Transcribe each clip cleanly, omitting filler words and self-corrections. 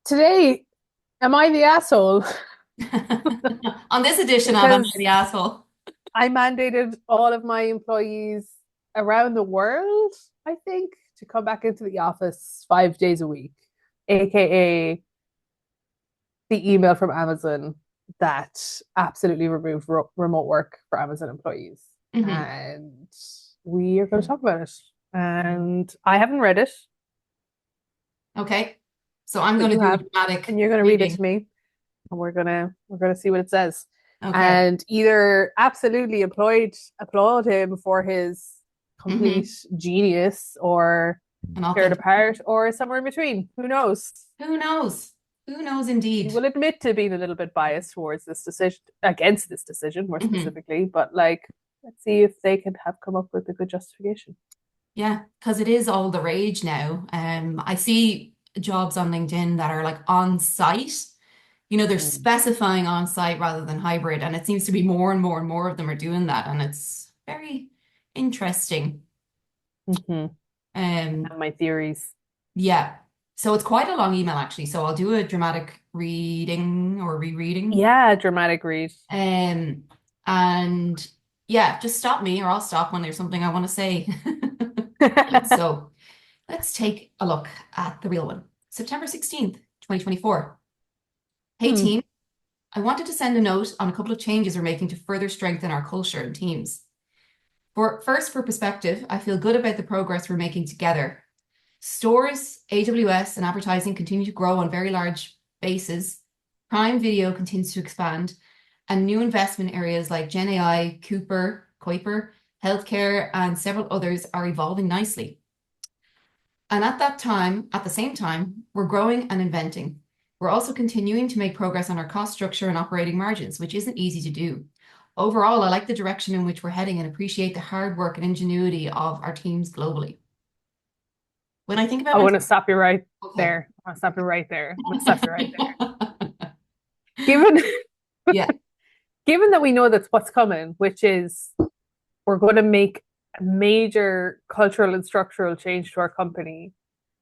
today, am I the asshole? On this edition of Am I Because the Asshole? I mandated all of my employees around the world, I think, to come back into the office 5 days a week, aka the email from Amazon that absolutely removed remote work for Amazon employees. Hmm. And we are going to talk about it. And I haven't read it, Okay. So I'm but going to you do a have, dramatic and you're going to read it reading. to me, and we're gonna see what it says, Okay. and either absolutely applaud him for his complete Hmm. genius, or And tear it authentic. apart, or somewhere in between. Who knows? Who knows? Who knows He indeed? will admit to being a little bit biased towards this decision, against this decision, more Hmm. specifically. But like, let's see if they can have come up with a good justification. Yeah, because it is all the rage now. I see jobs on LinkedIn that are like on site. They're Mm. specifying on site rather than hybrid, and it seems to be more and more and more of them are doing that, and it's very interesting. Mm-hmm. I Um, have my theories. Yeah. So it's quite a long email actually. So I'll do a dramatic reading or rereading. Yeah, dramatic read. Um, and yeah, just stop me or I'll stop when there's something I want to say. Right, so let's take a look at the real one. September 16th, 2024. Hey Hmm. team, I wanted to send a note on a couple of changes we're making to further strengthen our culture and teams. For perspective, I feel good about the progress we're making together. Stores, AWS, and advertising continue to grow on very large bases. Prime Video continues to expand, and new investment areas like Gen AI, Kuiper, healthcare, and several others are evolving nicely. And at the same time, we're growing and inventing. We're also continuing to make progress on our cost structure and operating margins, which isn't easy to do. Overall, I like the direction in which we're heading and appreciate the hard work and ingenuity of our teams globally. When I think about I my want to stop you right okay. there. I want to stop you right there. I'm going to stop you right there. Given Yeah. given that we know that's what's coming, which is we're going to make a major cultural and structural change to our company,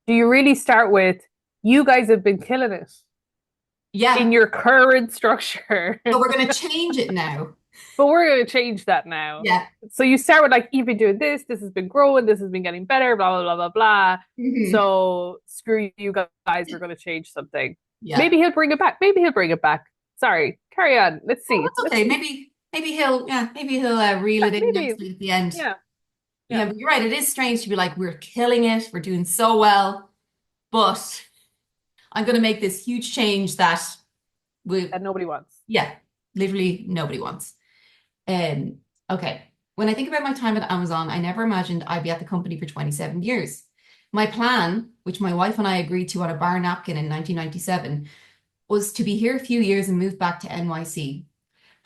do you really start with, you guys have been killing it in Yeah. your current structure, So we're going to change it now. but we're going to change that now? Yeah. So you start with like, you've been doing this has been growing, this has been getting better, blah, blah, blah, blah, blah. Hmm. So screw you guys, we're going to change something. Yeah. Maybe he'll bring it back. Maybe he'll bring it back. Sorry, carry on. Let's Well, see. that's Let's okay. see. Maybe he'll reel it in Maybe, nicely at the end. yeah, yeah. Yeah, but you're right. It is strange to be like, we're killing it. We're doing so well, but I'm going to make this huge change that we, That nobody wants. yeah, literally nobody wants. Um, okay. When I think about my time at Amazon, I never imagined I'd be at the company for 27 years. My plan, which my wife and I agreed to on a bar napkin in 1997, was to be here a few years and move back to NYC.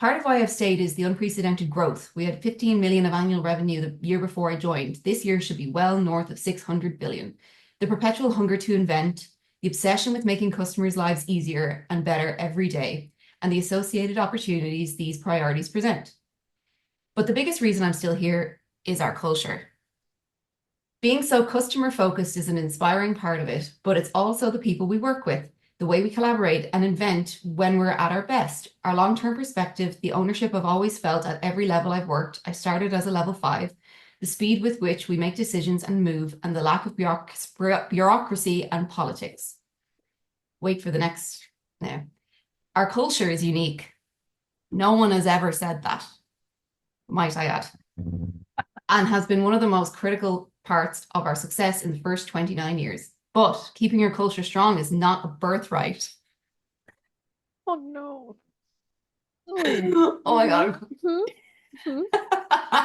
Part of why I've stayed is the unprecedented growth. We had 15 million of annual revenue the year before I joined. This year should be well north of 600 billion. The perpetual hunger to invent, the obsession with making customers' lives easier and better every day, and the associated opportunities these priorities present. But the biggest reason I'm still here is our culture. Being so customer focused is an inspiring part of it, but it's also the people we work with, the way we collaborate and invent when we're at our best. Our long term perspective, the ownership I've always felt at every level I've worked. I started as a level five, the speed with which we make decisions and move, and the lack of bureaucracy and politics. Wait for the next now. Our culture is unique. No one has ever said that, might I add, and has been one of the most critical parts of our success in the first 29 years. But keeping your culture strong is not a birthright. Oh no. Mm. Oh my Mm-hmm. God. Mm-hmm.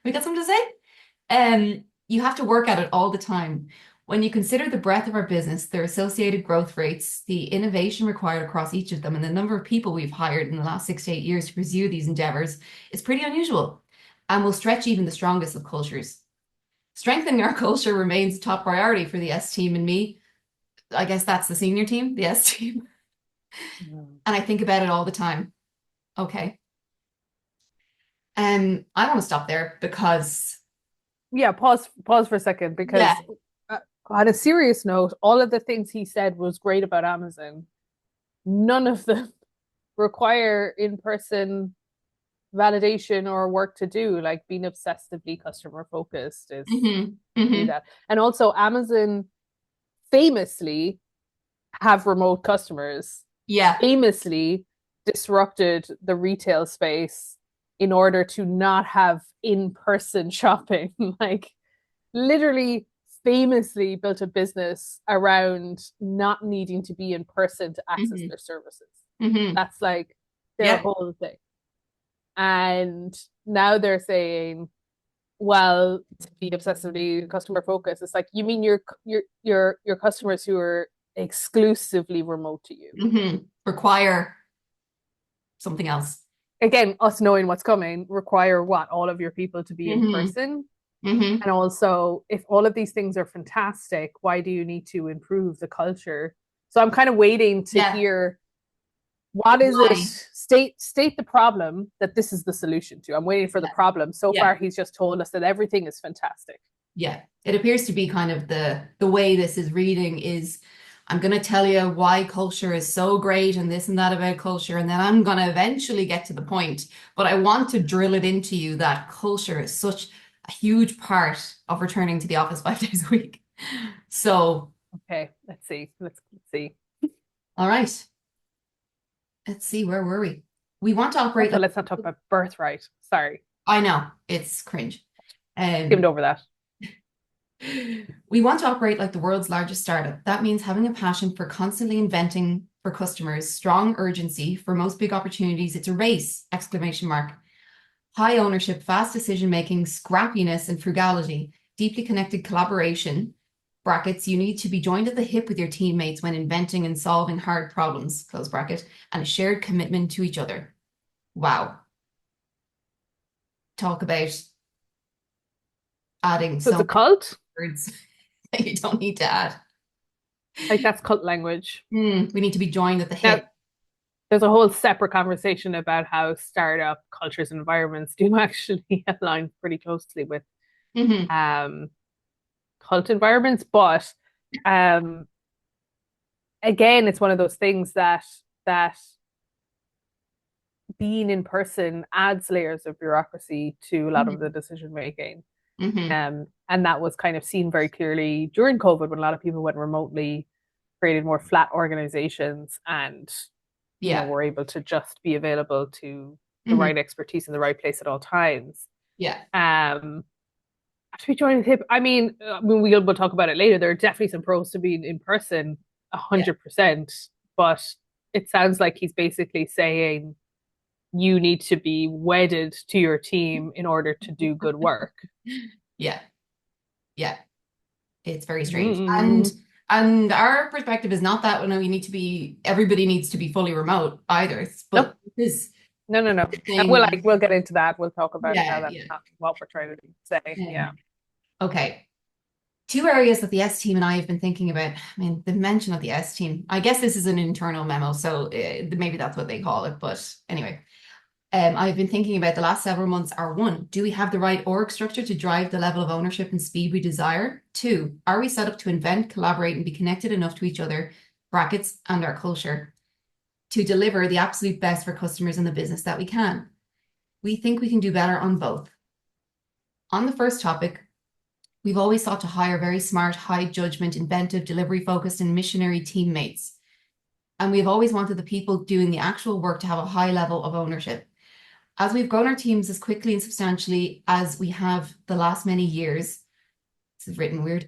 We got something to say? You have to work at it all the time. When you consider the breadth of our business, their associated growth rates, the innovation required across each of them, and the number of people we've hired in the last 6 to 8 years to pursue these endeavors, it's pretty unusual and will stretch even the strongest of cultures. Strengthening our culture remains a top priority for the S team and me. I guess that's the senior team, the S team. Mm. And I think about it all the time. Okay. I want to stop there because, Yeah, pause for a second, yeah. because On a serious note, all of the things he said was great about Amazon. None of them require in-person validation or work to do, like being obsessively customer focused is Hmm. do Hmm. that. And also Amazon famously have remote customers, Yeah. famously disrupted the retail space in order to not have in-person shopping. Like literally famously built a business around not needing to be in person to access Hmm. their services. Hmm. That's like their Yep. whole thing. And now they're saying, well, to be obsessively customer focused, it's like you mean your customers who are exclusively remote to you. Hmm. Require something else. Again, us knowing what's coming require what all of your people to be in Hmm. person. Hmm. And also, if all of these things are fantastic, why do you need to improve the culture? So I'm kind of waiting to Yeah. hear what is it? Why? State the problem that this is the solution to. I'm waiting for the Yeah. problem. So Yeah. far, he's just told us that everything is fantastic. Yeah. It appears to be kind of the way this is reading is I'm going to tell you why culture is so great and this and that about culture, and then I'm going to eventually get to the point. But I want to drill it into you that culture is such a huge part of returning to the office 5 days a week. So, Okay, let's see. Let's see. all right, let's see, where were we? We want to operate Also, like, let's not talk about birthright. Sorry, I know it's cringe. skimmed Um, over that. We want to operate like the world's largest startup. That means having a passion for constantly inventing for customers, strong urgency. For most big opportunities, it's a race! Exclamation mark. High ownership, fast decision making, scrappiness, and frugality. Deeply connected collaboration. Brackets, you need to be joined at the hip with your teammates when inventing and solving hard problems, close bracket, and a shared commitment to each other. Wow. Talk about adding So it's so a many cult. words that you don't need to add. Like that's cult language. We need to be joined at the Now, hip. there's a whole separate conversation about how startup cultures and environments do actually align pretty closely with Hmm. um, cult environments. But um, again, it's one of those things that being in person adds layers of bureaucracy to a lot of the Hmm. decision making. Hmm. And that was kind of seen very clearly during COVID when a lot of people went remotely, created more flat organizations, and Yeah. were able to just be available to the Hmm. right expertise in the right place at all times. Yeah. Um, to be joining hip, we'll talk about it later. There are definitely some pros to being in person, a Yeah. 100%. But it sounds like he's basically saying you need to be wedded to your team in order to do good work. Yeah. Yeah. It's very strange. And Mm, and our perspective is not that, no, you need to be everybody needs to be fully remote either. nope, But this no. And thing, we'll get into that. We'll talk about how yeah, that's yeah. not what we're trying to say. Yeah. Okay. Two areas that the S team and I have been thinking about. I mean, the mention of the S team. I guess this is an internal memo, so maybe that's what they call it. But anyway, I've been thinking about the last several months are one, do we have the right org structure to drive the level of ownership and speed we desire? Two, are we set up to invent, collaborate, and be connected enough to each other, brackets, and our culture to deliver the absolute best for customers and the business that we can? We think we can do better on both. On the first topic, we've always sought to hire very smart, high judgment, inventive, delivery focused, and missionary teammates. And we've always wanted the people doing the actual work to have a high level of ownership. As we've grown our teams as quickly and substantially as we have the last many years, this is written weird,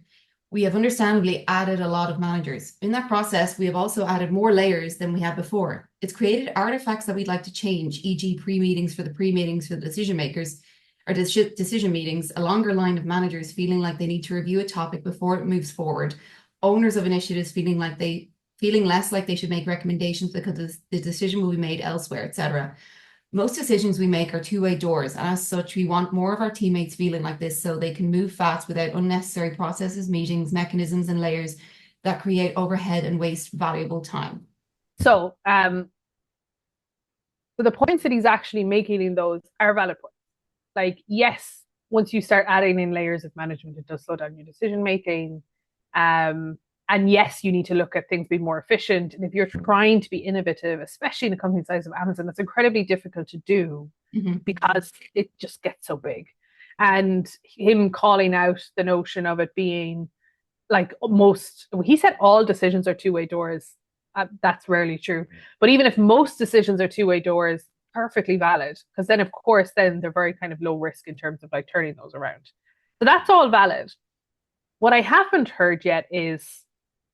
we have understandably added a lot of managers. In that process, we have also added more layers than we had before. It's created artifacts that we'd like to change, e.g., pre-meetings for the pre-meetings for the decision makers, or decision meetings, a longer line of managers feeling like they need to review a topic before it moves forward, owners of initiatives feeling less like they should make recommendations because the decision will be made elsewhere, etc. Most decisions we make are two-way doors, and as such, we want more of our teammates feeling like this so they can move fast without unnecessary processes, meetings, mechanisms, and layers that create overhead and waste valuable time. So, so the points that he's actually making in those are valid points. Like, yes, once you start adding in layers of management, it does slow down your decision making. And yes, you need to look at things being more efficient. And if you're trying to be innovative, especially in a company the size of Amazon, it's incredibly difficult to do Hmm. because it just gets so big. And him calling out the notion of it being like most, he said all decisions are two-way doors. That's rarely true. But even if most decisions are two-way doors, perfectly valid. Because then, of course, then they're very kind of low risk in terms of like turning those around. So that's all valid. What I haven't heard yet is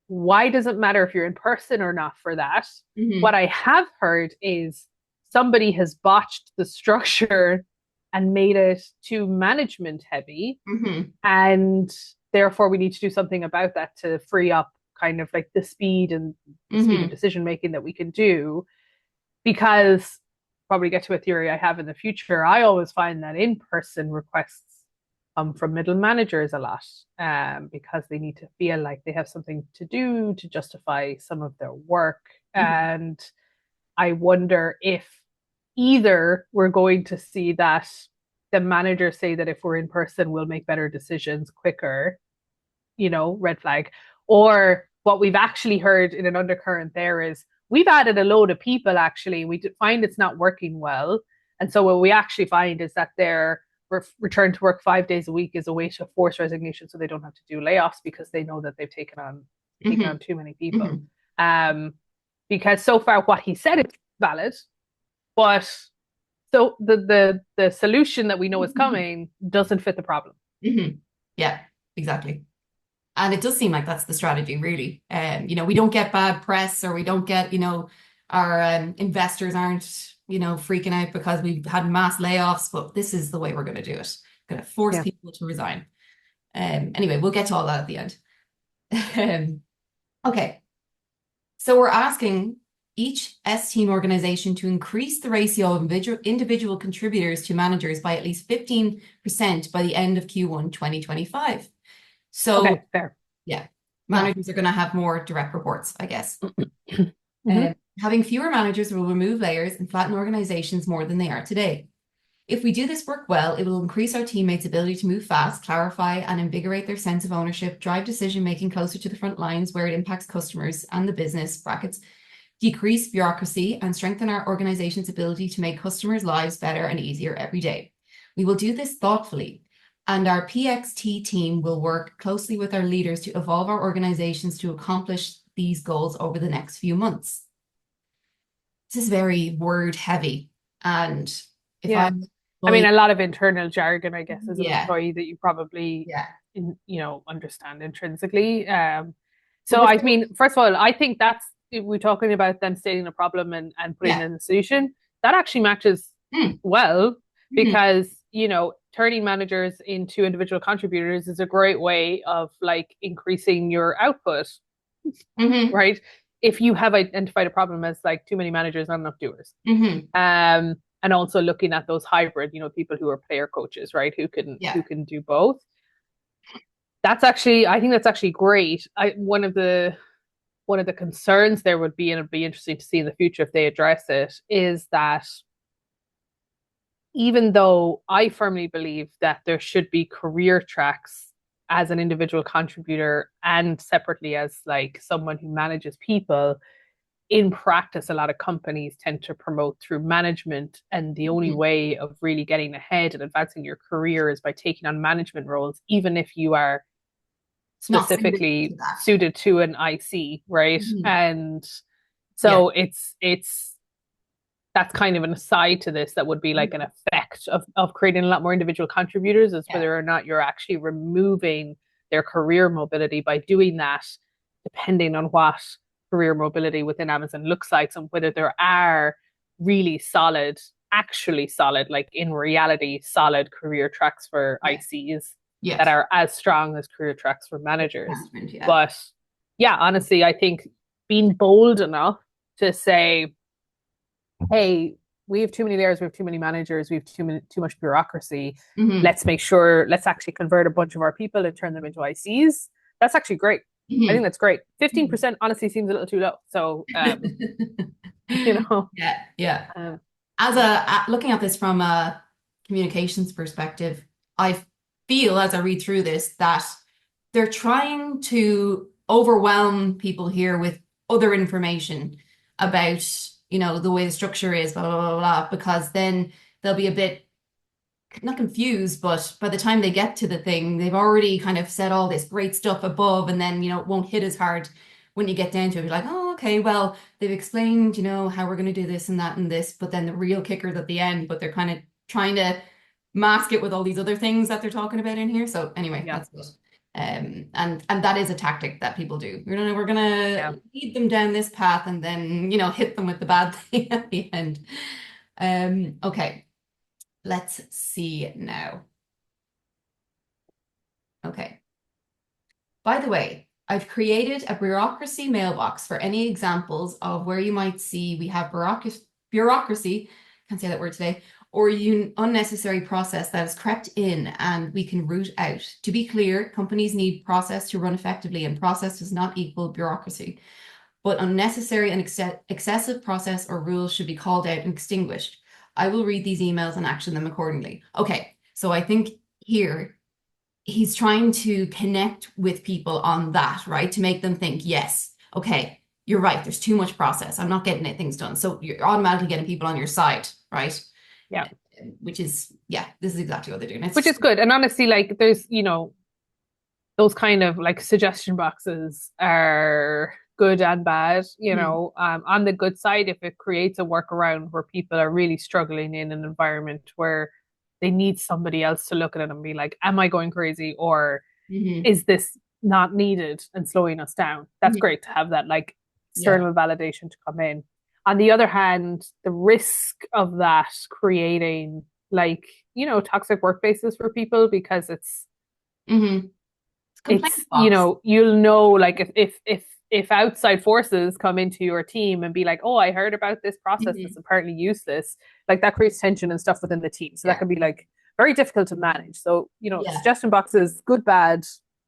why does it matter if you're in person or not for that? What Hmm. I have heard is somebody has botched the structure and made it too management heavy. Hmm. And therefore, we need to do something about that to free up kind of like the speed of Hmm. decision making that we can do. Because probably get to a theory I have in the future, I always find that in person requests come from middle managers a lot because they need to feel like they have something to do to justify some of their work. Hmm. And I wonder if either we're going to see that the managers say that if we're in person, we'll make better decisions quicker, red flag. Or what we've actually heard in an undercurrent there is we've added a load of people actually. We find it's not working well. And so what we actually find is that their return to work 5 days a week is a way to force resignation so they don't have to do layoffs because they know that they've taken Hmm. on too many people. Hmm. Um, because so far what he said is valid, but so the solution that we know is coming doesn't fit the problem. Hmm. Yeah, exactly. And it does seem like that's the strategy, really. We don't get bad press or we don't get, our investors aren't, freaking out because we've had mass layoffs, but this is the way we're going to do it. Going to force Yeah. people to resign. Anyway, we'll get to all that at the end. Okay. So we're asking each S team organization to increase the ratio of individual contributors to managers by at least 15% by the end of Q1 2025. So Okay, fair. yeah, Yeah. managers are going to have more direct reports, I guess. Mm-hmm. Having fewer managers will remove layers and flatten organizations more than they are today. If we do this work well, it will increase our teammates' ability to move fast, clarify, and invigorate their sense of ownership, drive decision making closer to the front lines where it impacts customers and the business brackets, decrease bureaucracy, and strengthen our organization's ability to make customers' lives better and easier every day. We will do this thoughtfully, and our PXT team will work closely with our leaders to evolve our organizations to accomplish these goals over the next few months. This is very word heavy. And if Yeah. I'm I mean, employee, a lot of internal jargon, I guess, as an yeah, employee that you probably, yeah. understand intrinsically. But So, I before, mean, first of all, I think that's, if we're talking about them stating a problem and putting yeah. in a solution. That actually matches Mm, well mhm, because, turning managers into individual contributors is a great way of like increasing your output, mhm, right? If you have identified a problem as like too many managers, not enough doers. mhm, And also looking at those hybrid, people who are player coaches, right? Who can yeah. who can do both. I think that's actually great. One of the concerns there would be, and it'd be interesting to see in the future if they address it, is that even though I firmly believe that there should be career tracks as an individual contributor and separately as like someone who manages people, in practice, a lot of companies tend to promote through management. And the only Mhm. way of really getting ahead and advancing your career is by taking on management roles, even if you are Not suited to specifically that. suited to an IC, right? Mhm. And Yeah. so it's that's kind of an aside to this that would be like an Mhm. effect of creating a lot more individual contributors is Yeah. whether or not you're actually removing their career mobility by doing that, depending on what career mobility within Amazon looks like and whether there are really solid, actually solid, like in reality, solid career tracks for Yeah. ICs that Yes. are as strong as career tracks for managers. Management. Yeah. But yeah, honestly, I think being bold enough to say, hey, we have too many layers, we have too many managers, we have too much bureaucracy. Hmm. Let's actually convert a bunch of our people and turn them into ICs. That's actually great. I think Hmm. that's great. Hmm. 15% honestly seems a little too low. So you know, Yeah. Yeah. um, As looking at this from a communications perspective, I feel as I read through this that they're trying to overwhelm people here with other information about, the way the structure is, blah, blah, blah, blah, because then they'll be a bit not confused, but by the time they get to the thing, they've already kind of said all this great stuff above, and then, it won't hit as hard when you get down to it. You're like, oh, okay, well, they've explained, how we're going to do this and that and this, but then the real kicker's at the end, but they're kind of trying to mask it with all these other things that they're talking about in here. So anyway, Yeah. that's it. And that is a tactic that people do. We're Yeah. gonna lead them down this path and then, hit them with the bad thing at the end. Okay. Let's see now. Okay. By the way, I've created a bureaucracy mailbox for any examples of where you might see we have bureaucracy, can't say that word today, or unnecessary process that has crept in and we can root out. To be clear, companies need process to run effectively, and process does not equal bureaucracy. But unnecessary and excessive process or rules should be called out and extinguished. I will read these emails and action them accordingly. Okay, so I think here he's trying to connect with people on that, right? To make them think, yes, okay, you're right, there's too much process. I'm not getting things done. So you're automatically getting people on your side, right? Yeah. Which is, yeah, this is exactly what they're doing. Which is good. And honestly, like there's, those kind of like suggestion boxes are good and bad, Mhm. on the good side, if it creates a workaround where people are really struggling in an environment where they need somebody else to look at it and be like, am I going crazy, or Mhm. is this not needed and slowing us down? That's Mhm. great to have that like Yeah. external validation to come in. On the other hand, the risk of that creating like, toxic workplaces for people, because Mhm. It's a complaint it's box. you'll know, like if outside forces come into your team and be like, oh, I heard about this process that's Mhm. apparently useless, like that creates tension and stuff within the team, so that Yeah. can be like very difficult to manage. So Yeah. suggestion boxes, good bad,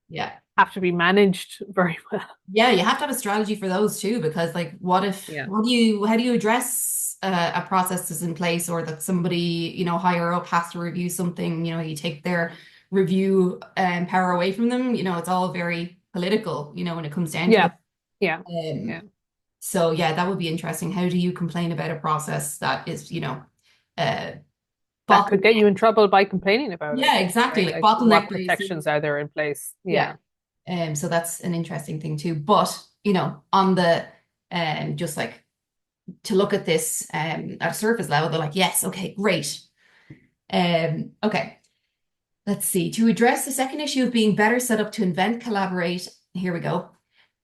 Yeah. have to be managed very well. Yeah, you have to have a strategy for those too, because like, Yeah. how do you address a process that's in place, or that somebody, higher up has to review something, you take their review power away from them, it's all very political, when it comes down to it. Yeah. Yeah. Um, Yeah. so yeah, that would be interesting. How do you complain about a process that is, uh, That could get bottleneck? you in trouble by complaining about it, Yeah, exactly. right? Like Like what bottleneck protections basis. are there in place? Yeah. Yeah. So that's an interesting thing too. But, on the just like to look at this at a surface level, they're like, yes, okay, great. Okay, let's see. To address the second issue of being better set up to invent, collaborate, here we go,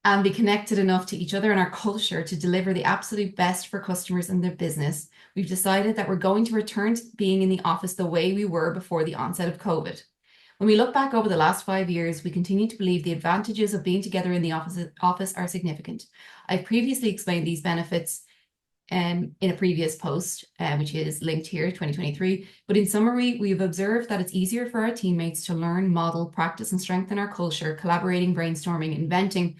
and be connected enough to each other and our culture to deliver the absolute best for customers and their business, we've decided that we're going to return to being in the office the way we were before the onset of COVID. When we look back over the last 5 years, we continue to believe the advantages of being together in the office are significant. I've previously explained these benefits in a previous post, which is linked here, 2023. But in summary, we've observed that it's easier for our teammates to learn, model, practice, and strengthen our culture. Collaborating, brainstorming, inventing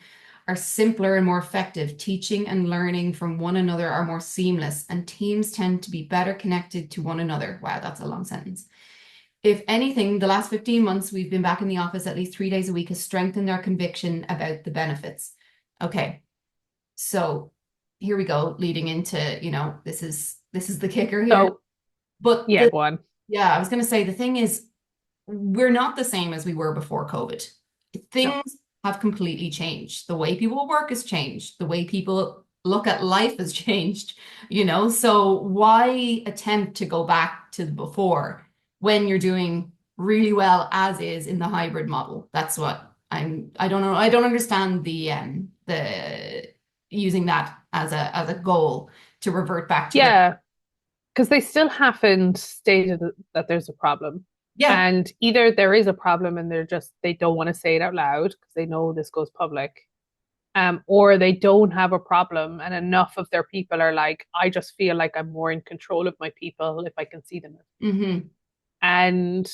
are simpler and more effective. Teaching and learning from one another are more seamless, and teams tend to be better connected to one another. Wow, that's a long sentence. If anything, the last 15 months we've been back in the office at least 3 days a week has strengthened our conviction about the benefits. Okay, so here we go, leading into, this is the kicker here. So But yeah, go on. yeah, I was going to say the thing is, we're not the same as we were before COVID. No. Things have completely changed. The way people work has changed. The way people look at life has changed. So why attempt to go back to before when you're doing really well as is in the hybrid model? That's what I don't know. I don't understand the using that as a goal to revert back to where. Yeah, because they still haven't stated that there's a problem. Yeah. And either there is a problem and they don't want to say it out loud because they know this goes public, or they don't have a problem and enough of their people are like, I just feel like I'm more in control of my people if I can see them. Hmm. And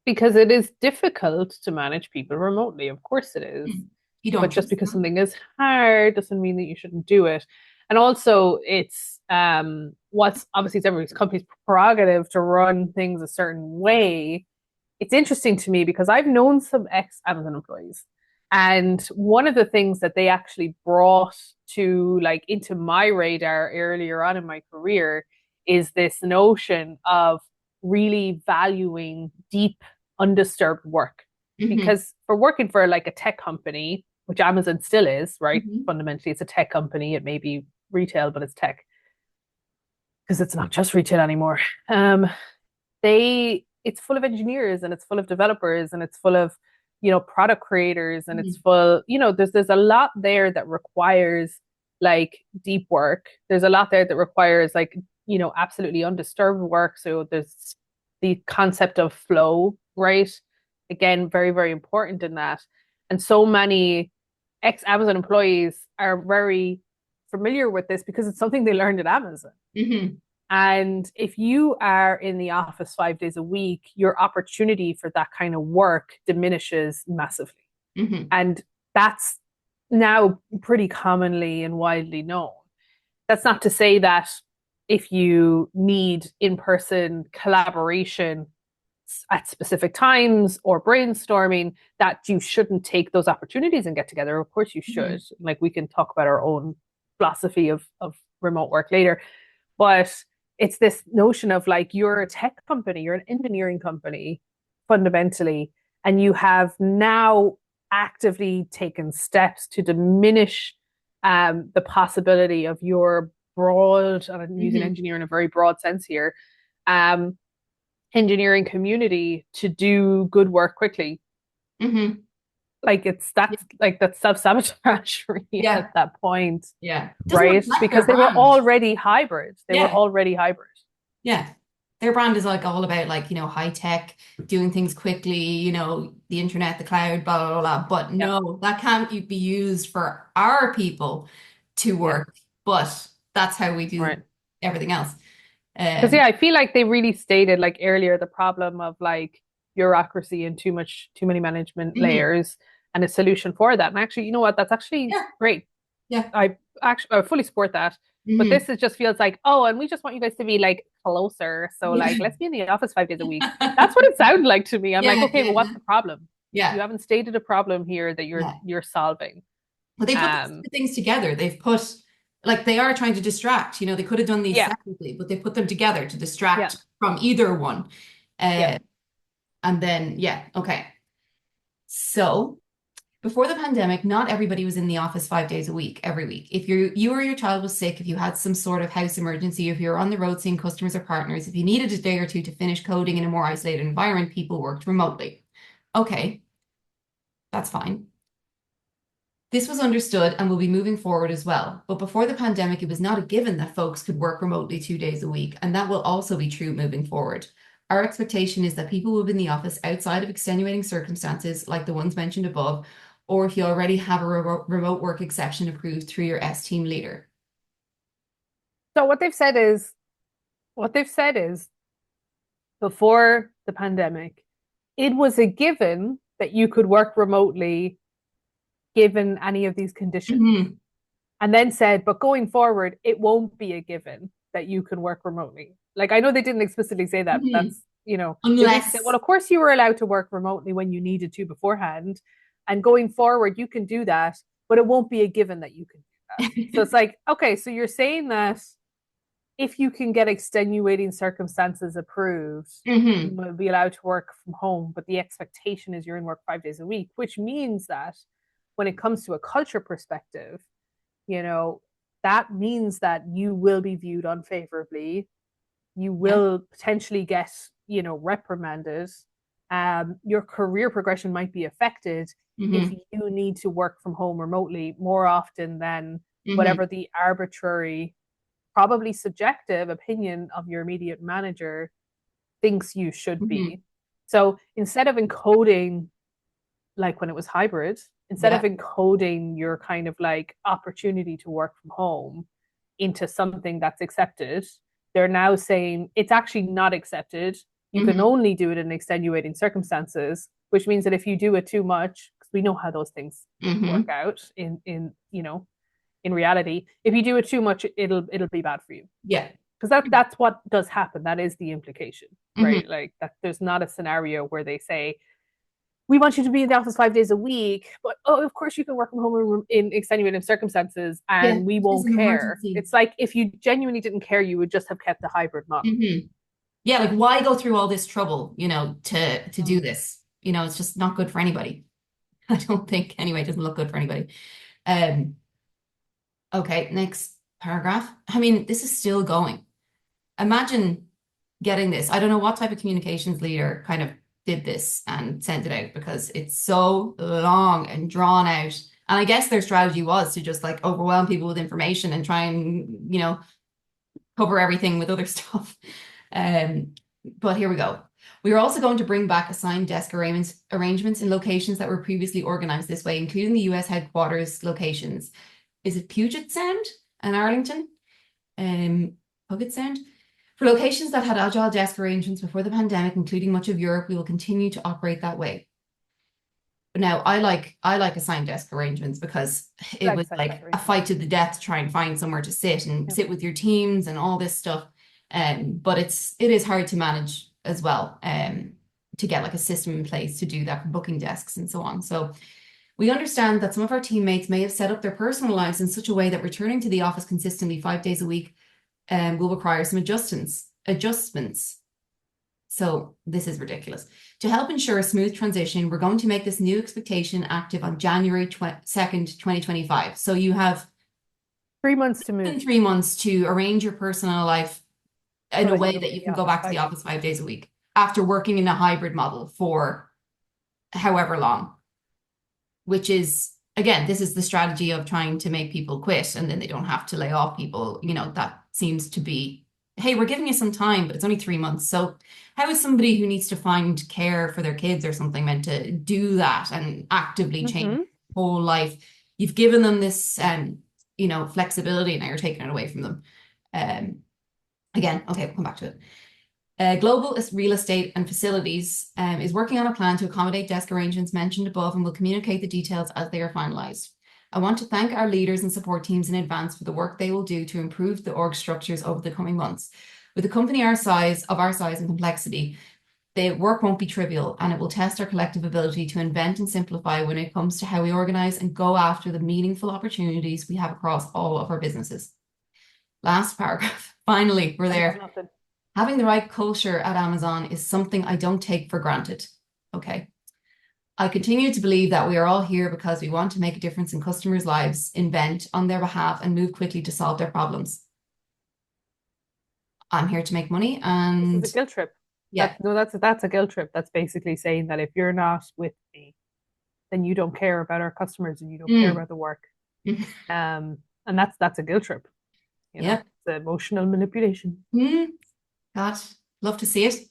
because it is difficult to manage people remotely, of course it is. You don't But just trust because them. something is hard doesn't mean that you shouldn't do it. And also, it's what's obviously it's every company's prerogative to run things a certain way. It's interesting to me because I've known some ex Amazon employees, And one of the things that they actually brought to like into my radar earlier on in my career is this notion of really valuing deep, undisturbed work. Hmm. Because for working for like a tech company, which Amazon still is, right? Hmm. Fundamentally, it's a tech company. It may be retail, but it's tech because it's not just retail anymore. Um, it's full of engineers and it's full of developers and it's full of product creators and it's Hmm. full there's a lot there that requires like deep work. There's a lot there that requires like absolutely undisturbed work. So there's the concept of flow, right? Again, very very important in that. And so many ex Amazon employees are very familiar with this because it's something they learned at Amazon. Hmm. And if you are in the office 5 days a week, your opportunity for that kind of work diminishes massively. Hmm. And that's now pretty commonly and widely known. That's not to say that if you need in person collaboration at specific times or brainstorming, that you shouldn't take those opportunities and get together. Of course, you should. Hmm. Like, we can talk about our own philosophy of remote work later. But it's this notion of like you're a tech company, you're an engineering company fundamentally, and you have now actively taken steps to diminish the possibility of your broad, and I'm using Hmm. engineer in a very broad sense here, um, engineering community to do good work quickly. Hmm. Like that's self-sabotage really Yeah. at that point, Yeah. Doesn't right? reflect Because their they were brand. already hybrid. They were Yeah. already hybrid. Yeah. Their brand is like all about like, high tech, doing things quickly, the internet, the cloud, blah, blah, blah. But Yeah. no, that can't be used for our people to Yeah. work. But that's how we do Right. everything else. Because Um, yeah, I feel like they really stated like earlier the problem of like bureaucracy and too many management mhm. layers and a solution for that. And actually, you know what? That's actually Yeah. great. Yeah. I fully support that. But Hmm. this is just feels like, oh, and we just want you guys to be like closer. So Yeah. like let's be in the office 5 days a week. That's what it sounded like to me. I'm like, Yeah. okay, Yeah. but what's the problem? You Yeah. haven't stated a problem here that you're Yeah. you're solving. But they put these Um, two things together. They've put, like, they are trying to distract. They could have done these yeah, separately, but they put them together to yeah, distract from either one. yeah. Uh, and then, yeah, okay. So before the pandemic, not everybody was in the office 5 days a week, every week. If you or your child was sick, if you had some sort of house emergency, if you were on the road seeing customers or partners, if you needed a day or two to finish coding in a more isolated environment, people worked remotely. Okay, that's fine. This was understood and will be moving forward as well. But before the pandemic, it was not a given that folks could work remotely 2 days a week, and that will also be true moving forward. Our expectation is that people will be in the office outside of extenuating circumstances like the ones mentioned above, or if you already have a remote work exception approved through your S team leader. So what they've said is before the pandemic, it was a given that you could work remotely given any of these conditions. Hmm. And then said, but going forward, it won't be a given that you can work remotely. Like, I know they didn't explicitly say that, but Hmm. they basically said, well, Unless, of course you were allowed to work remotely when you needed to beforehand. And going forward, you can do that, but it won't be a given that you can do that. So it's like, okay, so you're saying that if you can get extenuating circumstances approved, you hmm. will be allowed to work from home, but the expectation is you're in work 5 days a week, which means that when it comes to a culture perspective, you know, that means that you will be viewed unfavorably. You Yeah. will potentially get, reprimanded. Your career progression might be affected if Hmm. you need to work from home remotely more often than Hmm. whatever the arbitrary, probably subjective opinion of your immediate manager thinks you should Hmm. be. So instead of encoding, like when it was hybrid, instead of Yeah. encoding your kind of like opportunity to work from home into something that's accepted, they're now saying it's actually not accepted. You can Hmm. only do it in extenuating circumstances, which means that if you do it too much, because we know how those things work Hmm. out in reality, if you do it too much, it'll be bad for you. Yeah. Because that's what does happen. That is the implication, Hmm. right? Like that there's not a scenario where they say we want you to be in the office 5 days a week, but oh, of course you can work from home in extenuating circumstances Yeah, and we it is won't an care. emergency. It's like if you genuinely didn't care, you would just have kept the hybrid model. Yeah, like why go through all this trouble, to do Mm. this? It's just not good for anybody. I don't think anyway, it doesn't look good for anybody. Um, okay, next paragraph. I mean, this is still going. Imagine getting this. I don't know what type of communications leader kind of did this and sent it out because it's so long and drawn out. And I guess their strategy was to just like overwhelm people with information and try and, cover everything with other stuff. Um, but here we go. We are also going to bring back assigned desk arrangements in locations that were previously organized this way, including the US headquarters locations. Is it Puget Sound and Arlington? Puget Sound? For locations that had agile desk arrangements before the pandemic, including much of Europe, we will continue to operate that way. Now, I like assigned desk arrangements because it Like was assigned desk like a arrangements. fight to the death to try and find somewhere to sit and Yeah. sit with your teams and all this stuff. But it is hard to manage as well, to get like a system in place to do that for booking desks and so on. So we understand that some of our teammates may have set up their personal lives in such a way that returning to the office consistently 5 days a week will require some adjustments. So this is ridiculous. To help ensure a smooth transition, we're going to make this new expectation active on January 2nd, 2025. So you have 3 months to move 3 months to arrange your personal life in so a that you way can that be you in the can go office back to the 5 days office a week. 5 days a week after working in a hybrid model for however long, which is, again, this is the strategy of trying to make people quit and then they don't have to lay off people. That seems to be, hey, we're giving you some time, but it's only 3 months. So how is somebody who needs to find care for their kids or something meant to do that and actively change Mm-hmm. whole life? You've given them this, flexibility, now you're taking it away from them. Um, Again, okay, we'll come back to it. Global Real Estate and Facilities is working on a plan to accommodate desk arrangements mentioned above and will communicate the details as they are finalized. I want to thank our leaders and support teams in advance for the work they will do to improve the org structures over the coming months. With a company our size and complexity, the work won't be trivial and it will test our collective ability to invent and simplify when it comes to how we organize and go after the meaningful opportunities we have across all of our businesses. Last paragraph. Finally, we're Thanks, there. nothing. Having the right culture at Amazon is something I don't take for granted. Okay. I continue to believe that we are all here because we want to make a difference in customers' lives, invent on their behalf, and move quickly to solve their problems. I'm here to make money This is and a guilt trip. yeah. That's a guilt trip. That's basically saying that if you're not with me, then you don't care about our customers and you don't care Mm. about the work. And that's a guilt trip. Yep. It's emotional manipulation. Mm. God, love to see it.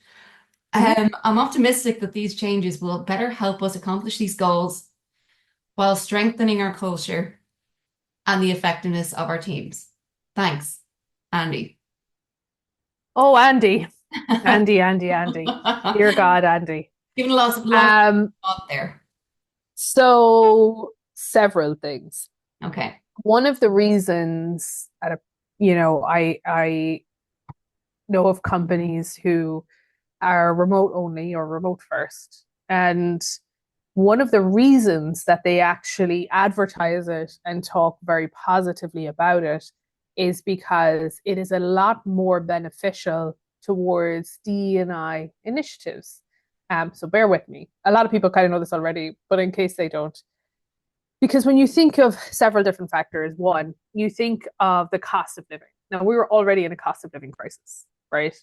Mhm. I'm optimistic that these changes will better help us accomplish these goals while strengthening our culture and the effectiveness of our teams. Thanks, Andy. Oh, Andy, Andy. Dear God, Andy. Given a lot of Um, thought there. so several things. Okay. One of the reasons I know of companies who are remote only or remote first. And one of the reasons that they actually advertise it and talk very positively about it is because it is a lot more beneficial towards D&I initiatives. So bear with me. A lot of people kind of know this already, but in case they don't, because when you think of several different factors, one, you think of the cost of living. Now, we were already in a cost of living crisis, right?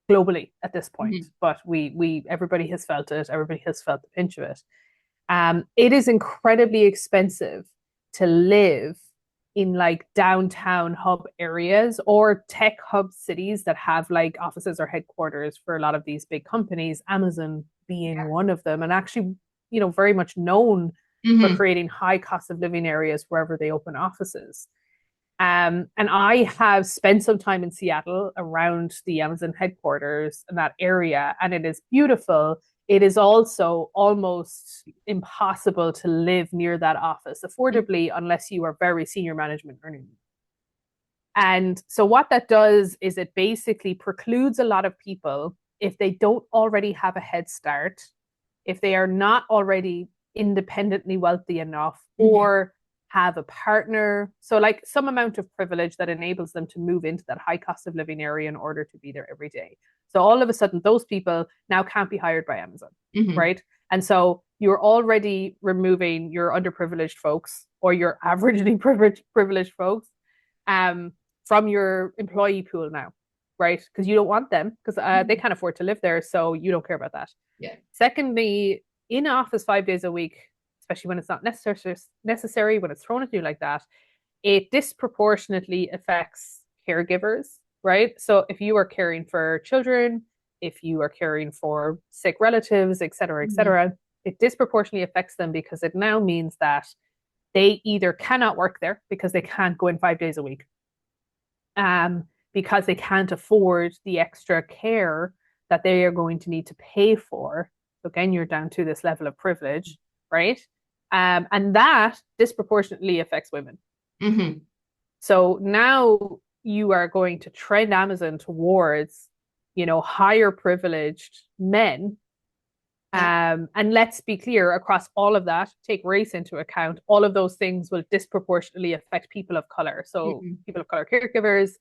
Globally at this point, Mhm. but we everybody has felt it. Everybody has felt the pinch of it. It is incredibly expensive to live in like downtown hub areas or tech hub cities that have like offices or headquarters for a lot of these big companies, Amazon being one of them, and actually, very much known for Mhm. creating high cost of living areas wherever they open offices. And I have spent some time in Seattle around the Amazon headquarters in that area, and it is beautiful. It is also almost impossible to live near that office affordably unless you are very senior management earning. And so, what that does is it basically precludes a lot of people, if they don't already have a head start, if they are not already independently wealthy enough Hmm. or have a partner. So, like some amount of privilege that enables them to move into that high cost of living area in order to be there every day. So, all of a sudden, those people now can't be hired by Amazon, Hmm. right? And so, you're already removing your underprivileged folks or your averagely privileged folks um, from your employee pool now, right? Because you don't want them because they Hmm. can't afford to live there. So, you don't care about that. Yeah. Secondly, in office 5 days a week, especially when it's not necessary, when it's thrown at you like that, it disproportionately affects caregivers, right? So if you are caring for children, if you are caring for sick relatives, et Hmm. cetera, it disproportionately affects them because it now means that they either cannot work there because they can't go in 5 days a week, because they can't afford the extra care that they are going to need to pay for. So again, you're down to this level of privilege, right? And that disproportionately affects women. Hmm. So now you are going to trend Amazon towards, higher privileged men. Yeah. And let's be clear, across all of that, take race into account, all of those things will disproportionately affect people of color. So Hmm. people of color caregivers,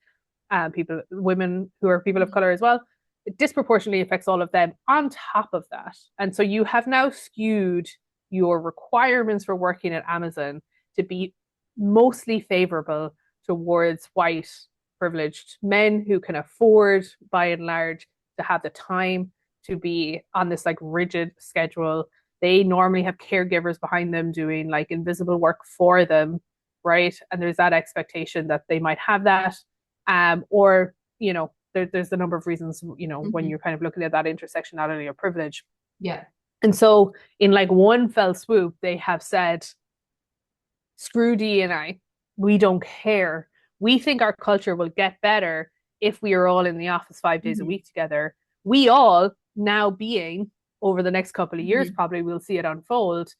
women who are people of color as well. It disproportionately affects all of them on top of that. And so you have now skewed your requirements for working at Amazon to be mostly favorable towards white privileged men who can afford, by and large, to have the time to be on this like rigid schedule. They normally have caregivers behind them doing like invisible work for them, right? And there's that expectation that they might have that, or there's the number of reasons when Hmm. you're kind of looking at that intersectionality of privilege. Yeah. And so in like one fell swoop they have said, screw D&I, we don't care, we think our culture will get better if we are all in the office 5 days a Hmm. week together. We all now being, over the next couple of years Hmm. probably we'll see it unfold,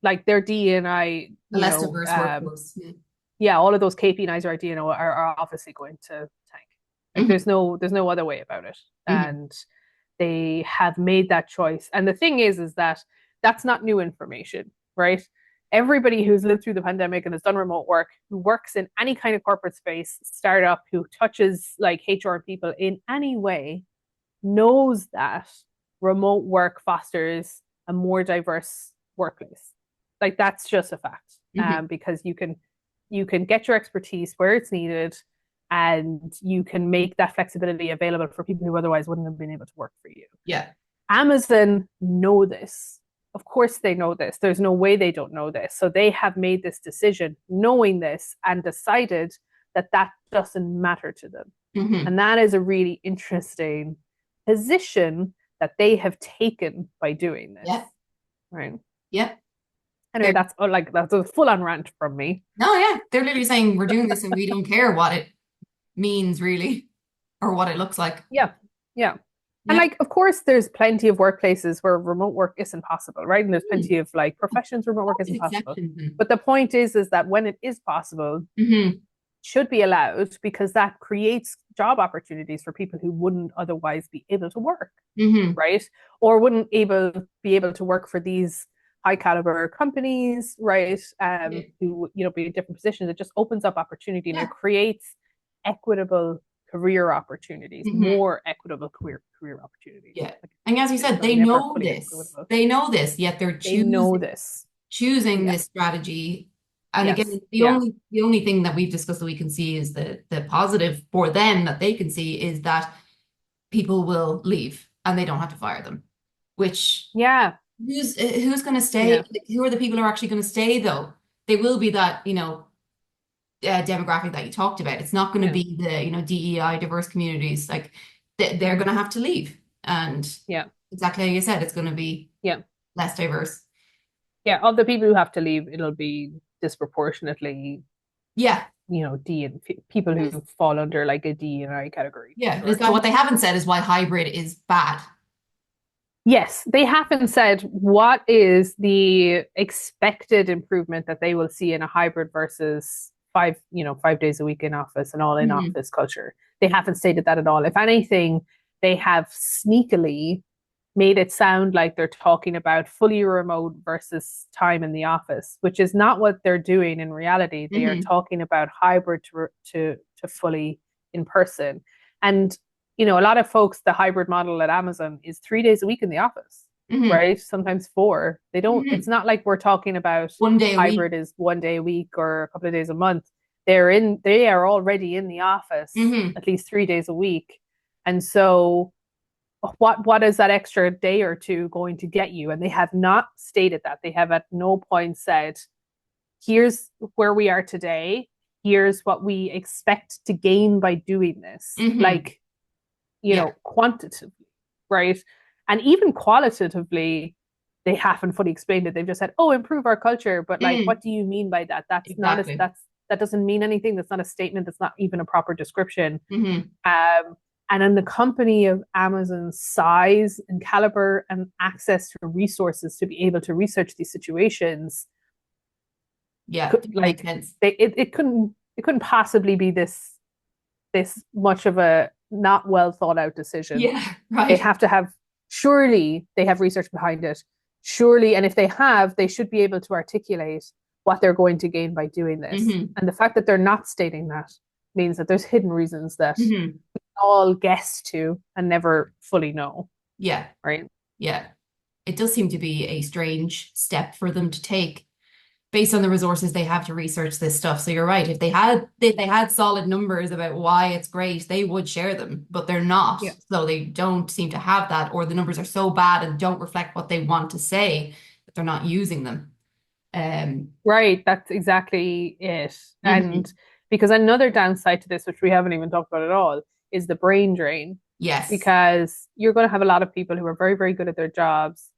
like their D&I, A less diverse workforce. yeah, all of those KPIs are, are obviously going to tank. Like Hmm. there's no other way about it. Hmm. And they have made that choice. And the thing is that that's not new information, right? Everybody who's lived through the pandemic and has done remote work, who works in any kind of corporate space, startup, who touches like HR people in any way, knows that remote work fosters a more diverse workplace. Like that's just a fact. Hmm. Because you can get your expertise where it's needed, and you can make that flexibility available for people who otherwise wouldn't have been able to work for you. Yeah. Amazon know this. Of course they know this. There's no way they don't know this. So they have made this decision knowing this and decided that that doesn't matter to them. Hmm. And that is a really interesting position that they have taken by doing this, Yeah. right? Yeah. Anyway, They're that's a full on rant from me. no, yeah. They're literally saying we're doing this and we don't care what it means really or what it looks like. Yeah, yeah. And Yeah. like, of course, there's plenty of workplaces where remote work isn't possible, right? And there's Mm. plenty of like professions where remote work isn't possible. Exceptions. But the point is that when it is possible, Hmm. should be allowed, because that creates job opportunities for people who wouldn't otherwise be able to work, Hmm. right? Or wouldn't be able to work for these high caliber companies, right? Yeah. Who be in different positions. It just opens up opportunity and Yeah. it creates equitable career opportunities, Hmm. more equitable career opportunities. Yeah. Like, And as you said, they're they never know fully this. equitable. They know this, yet they're They know this. choosing Yeah. this strategy. And Yes. again, the Yeah. only the only thing that we've discussed that we can see is the positive for them that they can see is that people will leave and they don't have to fire them. Which Yeah. who's going to stay? Yeah. Who are the people who are actually going to stay though? They will be that, demographic that you talked about. It's not going to Yeah. be the, DEI diverse communities. Like they're Mm-hmm. going to have to leave. And Yeah. exactly how you said, it's going to be Yeah. less diverse. Yeah. Of the people who have to leave, it'll be disproportionately, Yeah. D and people who fall under like a D and I category for Yeah. Is sure. that what they haven't said is why hybrid is bad? Yes, they haven't said what is the expected improvement that they will see in a hybrid versus 5 days a week in office and all in Hmm. office culture. They haven't stated that at all. If anything, they have sneakily made it sound like they're talking about fully remote versus time in the office, which is not what they're doing in reality. They are Hmm. talking about hybrid to fully in person. And a lot of folks, the hybrid model at Amazon is 3 days a week in the office, Hmm. right? Sometimes four. They don't, it's Hmm. not like we're talking about One day a week. hybrid is 1 day a week or a couple of days a month. They are already in the office Hmm. at least 3 days a week. And so what is that extra day or two going to get you? And they have not stated that. They have at no point said, here's where we are today. Here's what we expect to gain by doing this. Hmm. Like, Yeah, quantitatively, right? And even qualitatively, they haven't fully explained it. They've just said, "Oh, improve our culture," but like, mm, what do you mean by that? That's not as exactly. that doesn't mean anything. That's not a statement. That's not even a proper description. Hmm. Um, and in the company of Amazon's size and caliber and access to resources to be able to research these situations, Yeah, that makes like sense. it couldn't possibly be this much of a not well thought out decision. Yeah, They right. have to have, surely they have research behind it. Surely, and if they have, they should be able to articulate what they're going to gain by doing this. Hmm. And the fact that they're not stating that means that there's hidden reasons that Hmm. we all guess to and never fully know, Yeah, right? yeah. It does seem to be a strange step for them to take based on the resources they have to research this stuff. So you're right. If they had solid numbers about why it's great, they would share them, but they're not. Yeah. So they don't seem to have that, or the numbers are so bad and don't reflect what they want to say that they're not using them. Um, Right, that's exactly it. And mhm. because another downside to this, which we haven't even talked about at all, is the brain drain. Yes. Because you're going to have a lot of people who are very, very good at their jobs,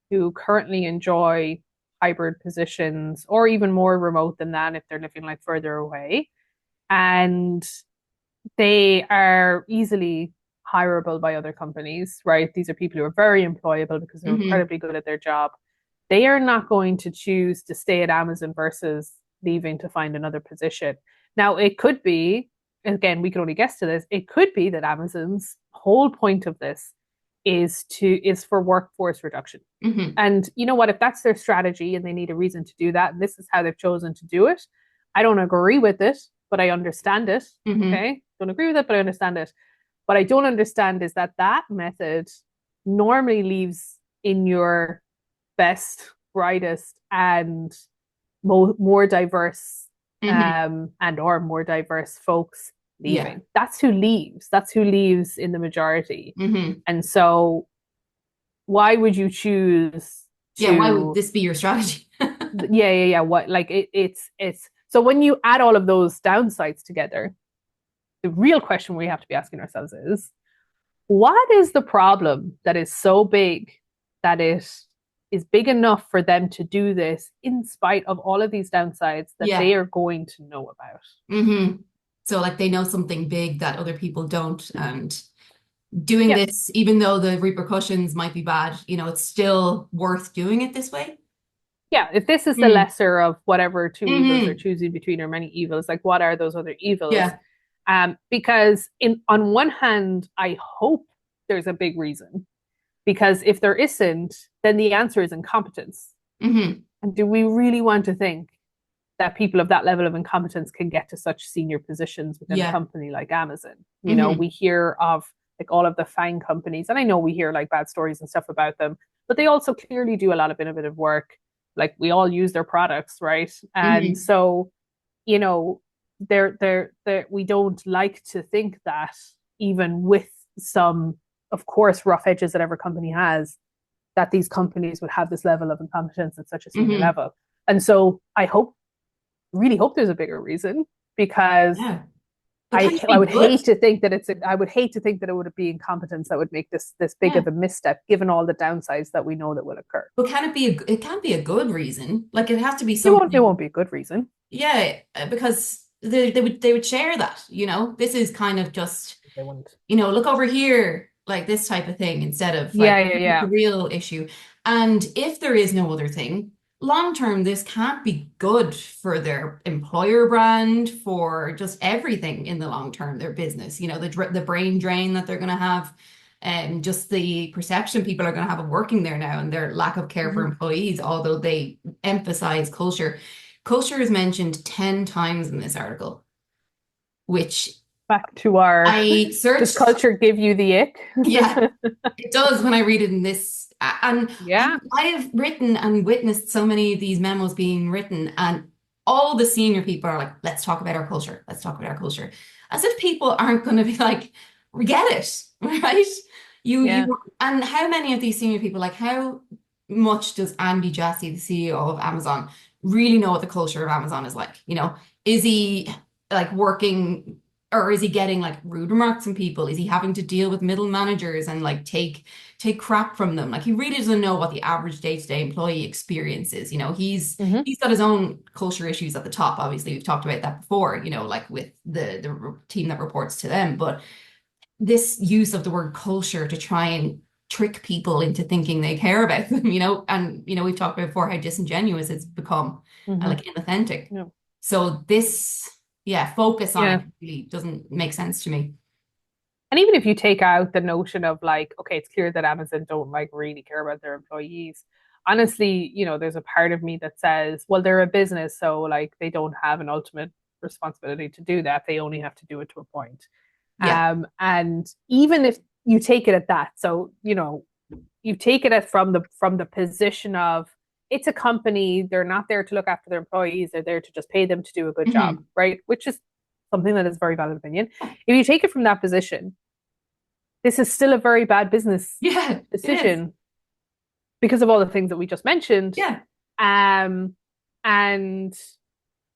who currently enjoy hybrid positions or even more remote than that if they're living like further away. And they are easily hireable by other companies, right? These are people who are very employable because they're Hmm. incredibly good at their job. They are not going to choose to stay at Amazon versus leaving to find another position. Now, it could be, again, we can only guess to this, it could be that Amazon's whole point of this is for workforce reduction. Hmm. And you know what? If that's their strategy and they need a reason to do that, and this is how they've chosen to do it, I don't agree with it, but I understand it. Hmm. Okay. Don't agree with it, but I understand it. What I don't understand is that that method normally leaves in your best, brightest, and more diverse Hmm. and or more diverse folks Yeah. leaving. That's who leaves. That's who leaves in the majority. Hmm. And so why would you choose Yeah. Why would to this be your strategy? yeah. What like it's so when you add all of those downsides together, the real question we have to be asking ourselves is what is the problem that is so big that it is big enough for them to do this in spite of all of these downsides that they Yeah. are going to know about? Hmm. So like they know something big that other people don't, and doing Yeah. this, even though the repercussions might be bad, it's still worth doing it this way. Yeah, if this is the Mm. lesser of whatever two evils they're Hmm. choosing between or many evils, like what are those other evils? Yeah. Because in on one hand, I hope there's a big reason. Because if there isn't, then the answer is incompetence. Hmm. And do we really want to think that people of that level of incompetence can get to such senior positions within a Yeah. company like Amazon? Hmm. We hear of like all of the FANG companies, and I know we hear like bad stories and stuff about them, but they also clearly do a lot of innovative work. Like we all use their products, right? And Hmm. so, you know, we don't like to think that even with some, of course, rough edges that every company has, that these companies would have this level of incompetence at such a senior Hmm. level. And so I hope, really hope there's a bigger reason because Yeah. But I can it I be would good? hate to think that I would hate to think that it would be incompetence that would make this big Yeah. of a misstep given all the downsides that we know that will occur. But can it be it can't be a good reason. Like it has to be It won't something. be a good reason. Yeah, because they would share that, This is kind of just, They wouldn't. look over here, like this type of thing, instead of Yeah, like yeah, this is the yeah. real issue. And if there is no other thing, long term, this can't be good for their employer brand, for just everything in the long term, their business, the brain drain that they're going to have. and just the perception people are going to have of working there now and their lack of care for Mhm. employees, although they emphasize culture. Culture is mentioned 10 times in this article, which Back to our, I does searched. culture give you the ick? Yeah, it does when I read it in this. And Yeah, I have written and witnessed so many of these memos being written, and all the senior people are like, let's talk about our culture. Let's talk about our culture. As if people aren't going to be like, we get it, right? yeah. And how many of these senior people, like, how much does Andy Jassy, the CEO of Amazon, really know what the culture of Amazon is like? Is he like working, or is he getting like rude remarks from people? Is he having to deal with middle managers and like take crap from them? Like he really doesn't know what the average day-to-day employee experience is. Hmm. He's got his own culture issues at the top. Obviously, we've talked about that before, like with the team that reports to them. But this use of the word culture to try and trick people into thinking they care about them, and we've talked about before how disingenuous it's become and Hmm. like inauthentic. Yeah. So this, yeah, focus on it Yeah. really doesn't make sense to me. And even if you take out the notion of like, okay, it's clear that Amazon don't like really care about their employees. Honestly, there's a part of me that says, well, they're a business, so like they don't have an ultimate responsibility to do that. They only have to do it to a point. Yeah. And even if you take it at that, so you take it as from the position of it's a company, they're not there to look after their employees, they're there to just pay them to do a good job, Hmm. right? Which is something that is a very valid opinion. If you take it from that position, this is still a very bad business Yeah, it is. decision because of all the things that we just mentioned. Yeah. Um, and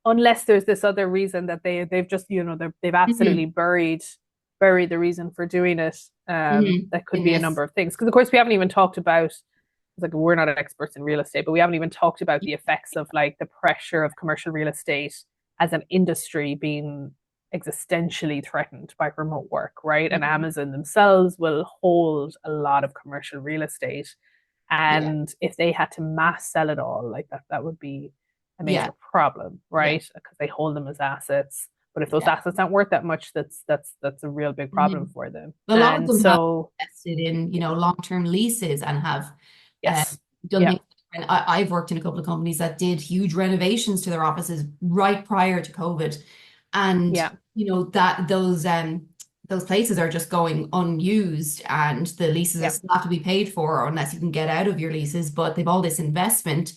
unless there's this other reason that they've just they've absolutely Hmm. buried the reason for doing it. That could In be a this. number of things because of course we haven't even talked about, like, we're not experts in real estate, but we haven't even talked about the effects of like the pressure of commercial real estate as an industry being existentially threatened by remote work, right? And Mhm. Amazon themselves will hold a lot of commercial real estate. Yeah. And if they had to mass sell it all, like that would be a Yeah. major problem, Yeah. right? Because they hold them as assets. But if those Yeah. assets aren't worth that much, that's a real big problem Mhm. for them. A lot of And them have so, invested in, yeah, long-term leases and have uh, yes, done yeah, things. And I've worked in a couple of companies that did huge renovations to their offices right prior to COVID. And, yeah, that those places are just going unused and the leases are yeah, still have to be paid for unless you can get out of your leases. But they've all this investment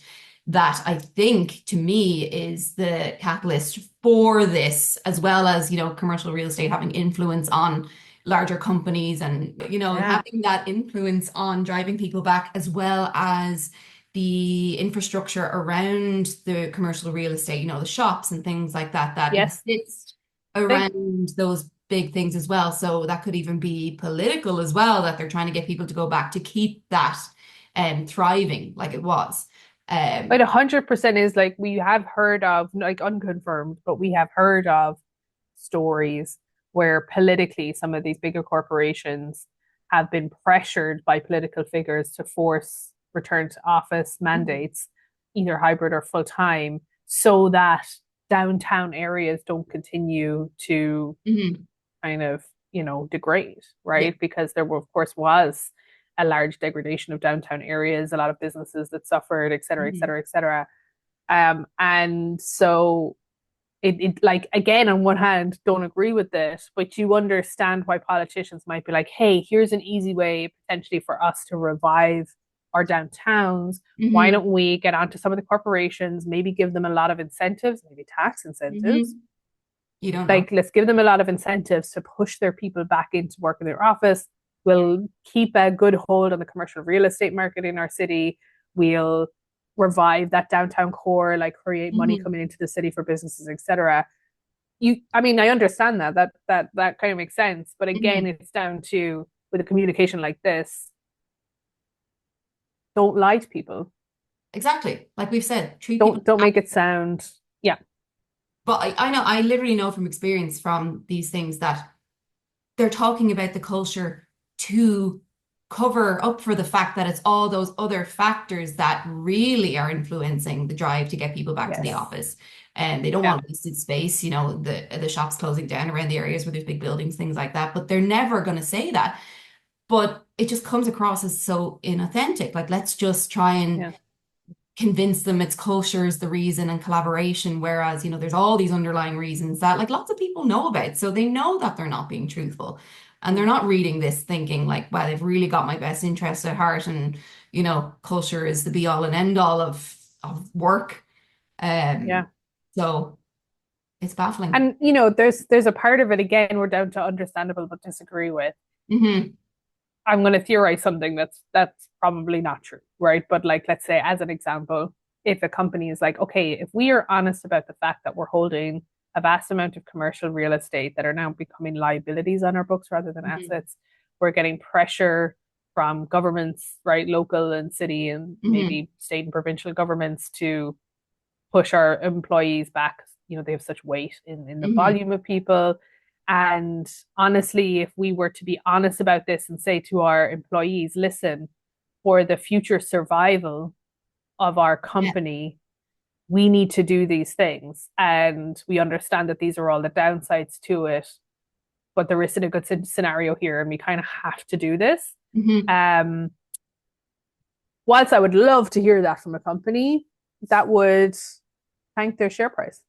that I think to me is the catalyst for this, as well as, commercial real estate having influence on larger companies and, yeah, having that influence on driving people back, as well as the infrastructure around the commercial real estate, the shops and things like that that yes. exist They, around those big things as well. So that could even be political as well, that they're trying to get people to go back to keep that thriving like it was. like Um, 100% is like we have heard of, like, unconfirmed, but we have heard of stories where politically some of these bigger corporations have been pressured by political figures to force return to office mhm, mandates, either hybrid or full time, so that downtown areas don't continue to mhm, kind of, degrade, yeah. right? Because there, of course, was a large degradation of downtown areas, a lot of businesses that suffered, et cetera, et Mhm, cetera, et cetera. And so it like, again, on one hand, don't agree with this, but you understand why politicians might be like, hey, here's an easy way potentially for us to revive our downtowns. Why mhm, don't we get onto some of the corporations, maybe give them a lot of incentives, maybe tax incentives, mhm. You don't know. like, let's give them a lot of incentives to push their people back into work in their office. We'll keep a good hold on the commercial real estate market in our city. We'll revive that downtown core, like create money Mhm, coming into the city for businesses, etc. I mean, I understand that kind of makes sense, but again, mhm. it's down to, with a communication like this, don't lie to people. Exactly. Like we've said, treat people. Don't make it sound, yeah, But I know, I literally know from experience from these things that they're talking about the culture to cover up for the fact that it's all those other factors that really are influencing the drive to get people back to the yes, office. And they don't yeah, want wasted space, the shops closing down around the areas where there's big buildings, things like that. But they're never going to say that. but it just comes across as so inauthentic. Like, let's just try and Yeah. convince them it's culture is the reason and collaboration, whereas, there's all these underlying reasons that like lots of people know about. So they know that they're not being truthful. And they're Mm. not reading this thinking like, wow, they've really got my best interest at heart and, culture is the be all and end all of work. Um, Yeah. so it's baffling. And there's a part of it again we're down to understandable but disagree with. Hmm. I'm going to theorize something that's probably not true, right? But like, let's say as an example, if a company is like, okay, if we are honest about the fact that we're holding a vast amount of commercial real estate that are now becoming liabilities on our books rather than Hmm. assets, we're getting pressure from governments, right, local and city and Hmm. maybe state and provincial governments to push our employees back. They have such weight in the Hmm. volume of people. And honestly, if we were to be honest about this and say to our employees, listen, for the future survival of our Yeah. company, we need to do these things. And we understand that these are all the downsides to it, but there isn't a good scenario here, and we kind of have to do this. Hmm. Um, whilst I would love to hear that from a company, that would tank their share price.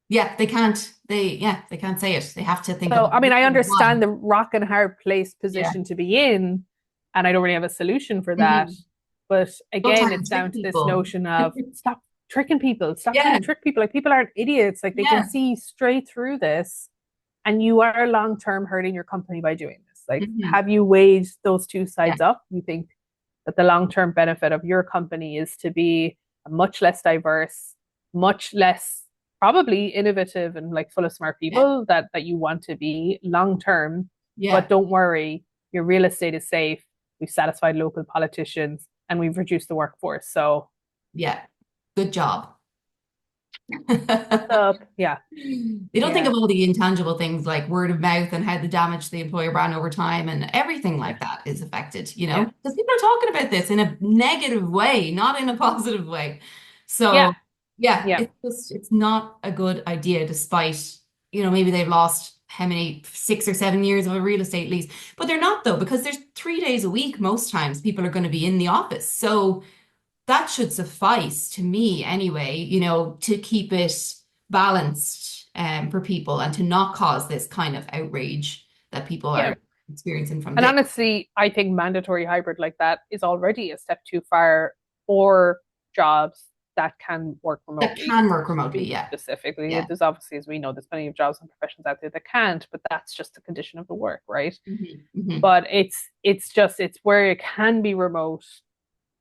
Yeah, they can't. They can't say it. They have to think So, of I mean, I reasons why. understand the rock and hard place Yeah. position to be in, and I don't really have a solution for that. Hmm. But Don't try again, and it's down trick to this people. notion of stop tricking people, stop trying Yeah. to trick people. Like, people aren't idiots, like, they can Yeah. see straight through this, and you are long term hurting your company by doing this. Like, Hmm. have you weighed those two Yeah. sides up? You think that the long term benefit of your company is to be much less diverse, much less probably innovative and like full of smart Yeah. people that you want to be long term. But Yeah. don't worry, your real estate is safe. We've satisfied local politicians and we've reduced the workforce. So, Yeah. Good job. yeah, They don't think yeah, of all the intangible things like word of mouth and how the damage the employer brand over time and everything yeah, like that is affected, yeah, because people are talking about this in a negative way, not in a positive way. yeah, So, yeah, yeah, it's not a good idea, despite, maybe they've lost how many, 6 or 7 years of a real estate lease, but they're not though, because there's 3 days a week, most times people are going to be in the office. So, that should suffice to me anyway, to keep it balanced for people and to not cause this kind of outrage that people yeah. are experiencing from And this. honestly, I think mandatory hybrid like that is already a step too far for jobs that can work That remotely. can work remotely, Speak yeah. specifically, Yeah. there's obviously, as we know, there's plenty of jobs and professions out there that can't, but that's just the condition of the work, right? Hmm. Hmm. But it's where it can be remote,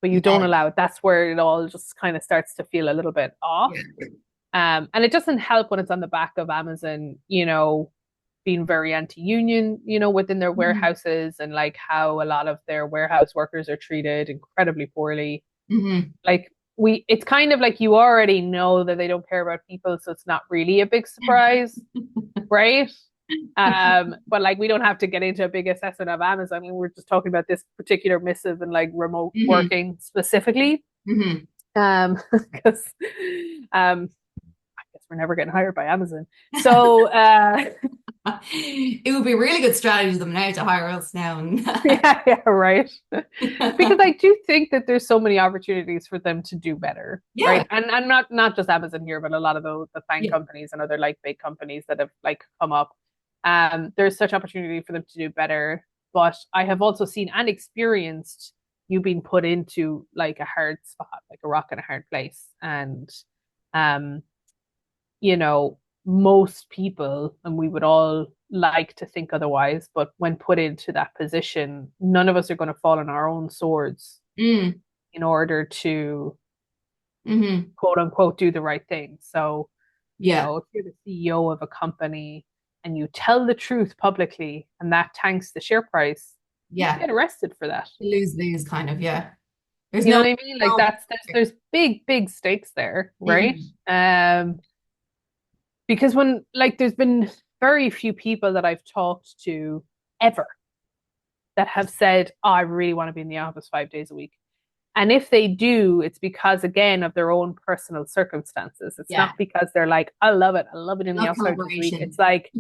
but you don't Yeah. allow it. That's where it all just kind of starts to feel a little bit off. Yeah. And it doesn't help when it's on the back of Amazon, being very anti-union, within their Hmm. warehouses and like how a lot of their warehouse workers are treated incredibly poorly. Hmm. Like it's kind of like you already know that they don't care about people, so it's not really a big surprise, right? But like we don't have to get into a big assessment of Amazon. I mean, we're just talking about this particular missive and like remote Hmm. working specifically. Hmm. Because I guess we're never getting hired by Amazon. So It would be a really good strategy for them now to hire us now. yeah, yeah, right. Because I do think that there's so many opportunities for them to do better, Yeah. right? And not just Amazon here, but a lot of the FANG Yeah. companies and other like big companies that have like come up. There's such opportunity for them to do better. But I have also seen and experienced you being put into like a hard spot, like a rock in a hard place. And um, most people, and we would all like to think otherwise, but when put into that position, none of us are going to fall on our own swords Mm. in order to Hmm. quote unquote do the right thing. So, Yeah. if you're the CEO of a company and you tell the truth publicly and that tanks the share price, you can Yeah. get arrested for that. Lose, lose kind of, yeah. There's You know no, what I mean? Like no. there's big stakes there, right? Mhm. Because when like there's been very few people that I've talked to ever that have said, "Oh, I really want to be in the office 5 days a week." And if they do, it's because, again, of their own personal circumstances. It's Yeah. not because they're like, I love it. I love it in the Love office 5 days a week. It's collaboration. like,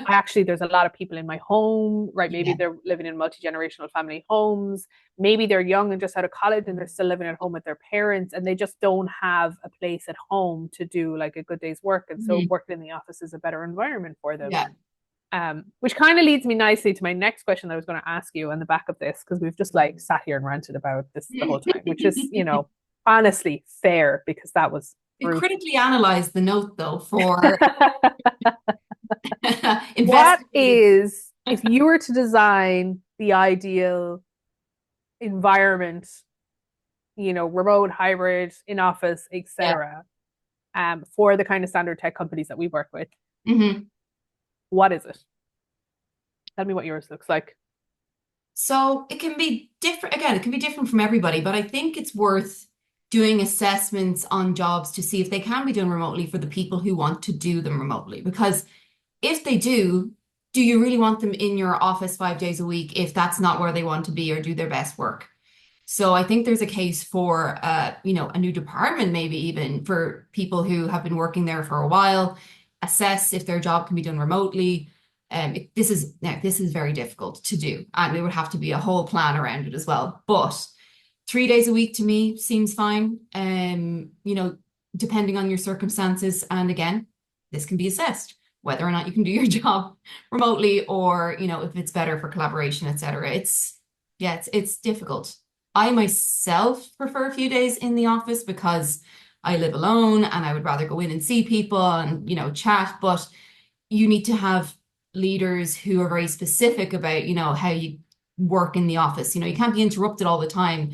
actually, there's a lot of people in my home, right? Maybe Yeah. they're living in multi-generational family homes. Maybe they're young and just out of college and they're still living at home with their parents and they just don't have a place at home to do like a good day's work. And so Mhm. working in the office is a better environment for them. Yeah. Which kind of leads me nicely to my next question that I was going to ask you on the back of this, because we've just like sat here and ranted about this the whole time, which is, honestly fair because that was We brutal. critically analyzed the note though for What investigating. is, if you were to design the ideal environment, remote, hybrid, in office, Yeah. etc., for the kind of standard tech companies that we work with, Hmm. what is it? Tell me what yours looks like. So it can be different. Again, it can be different from everybody, but I think it's worth doing assessments on jobs to see if they can be done remotely for the people who want to do them remotely. Because if they do you really want them in your office 5 days a week if that's not where they want to be or do their best work? So I think there's a case for a new department, maybe even for people who have been working there for a while, assess if their job can be done remotely. This is very difficult to do, and there would have to be a whole plan around it as well. But 3 days a week to me seems fine. Depending on your circumstances, and again, this can be assessed whether or not you can do your job remotely, or if it's better for collaboration, etc. It's difficult. I myself prefer a few days in the office because I live alone and I would rather go in and see people and, chat. But you need to have leaders who are very specific about, how you work in the office. You can't be interrupted all the time.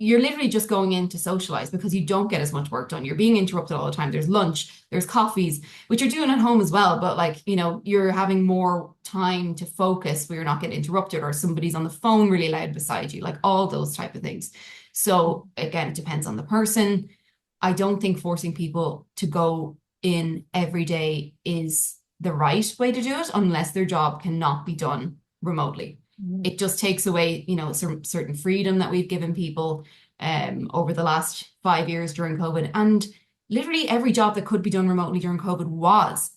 You're literally just going in to socialize because you don't get as much work done. You're being interrupted all the time. There's lunch, there's coffees, which you're doing at home as well. But like, you're having more time to focus where you're not getting interrupted or somebody's on the phone really loud beside you, like all those type of things. So again, it depends on the person. I don't think forcing people to go in every day is the right way to do it unless their job cannot be done remotely. It just takes away, some certain freedom that we've given people over the last 5 years during COVID. And literally every job that could be done remotely during COVID was,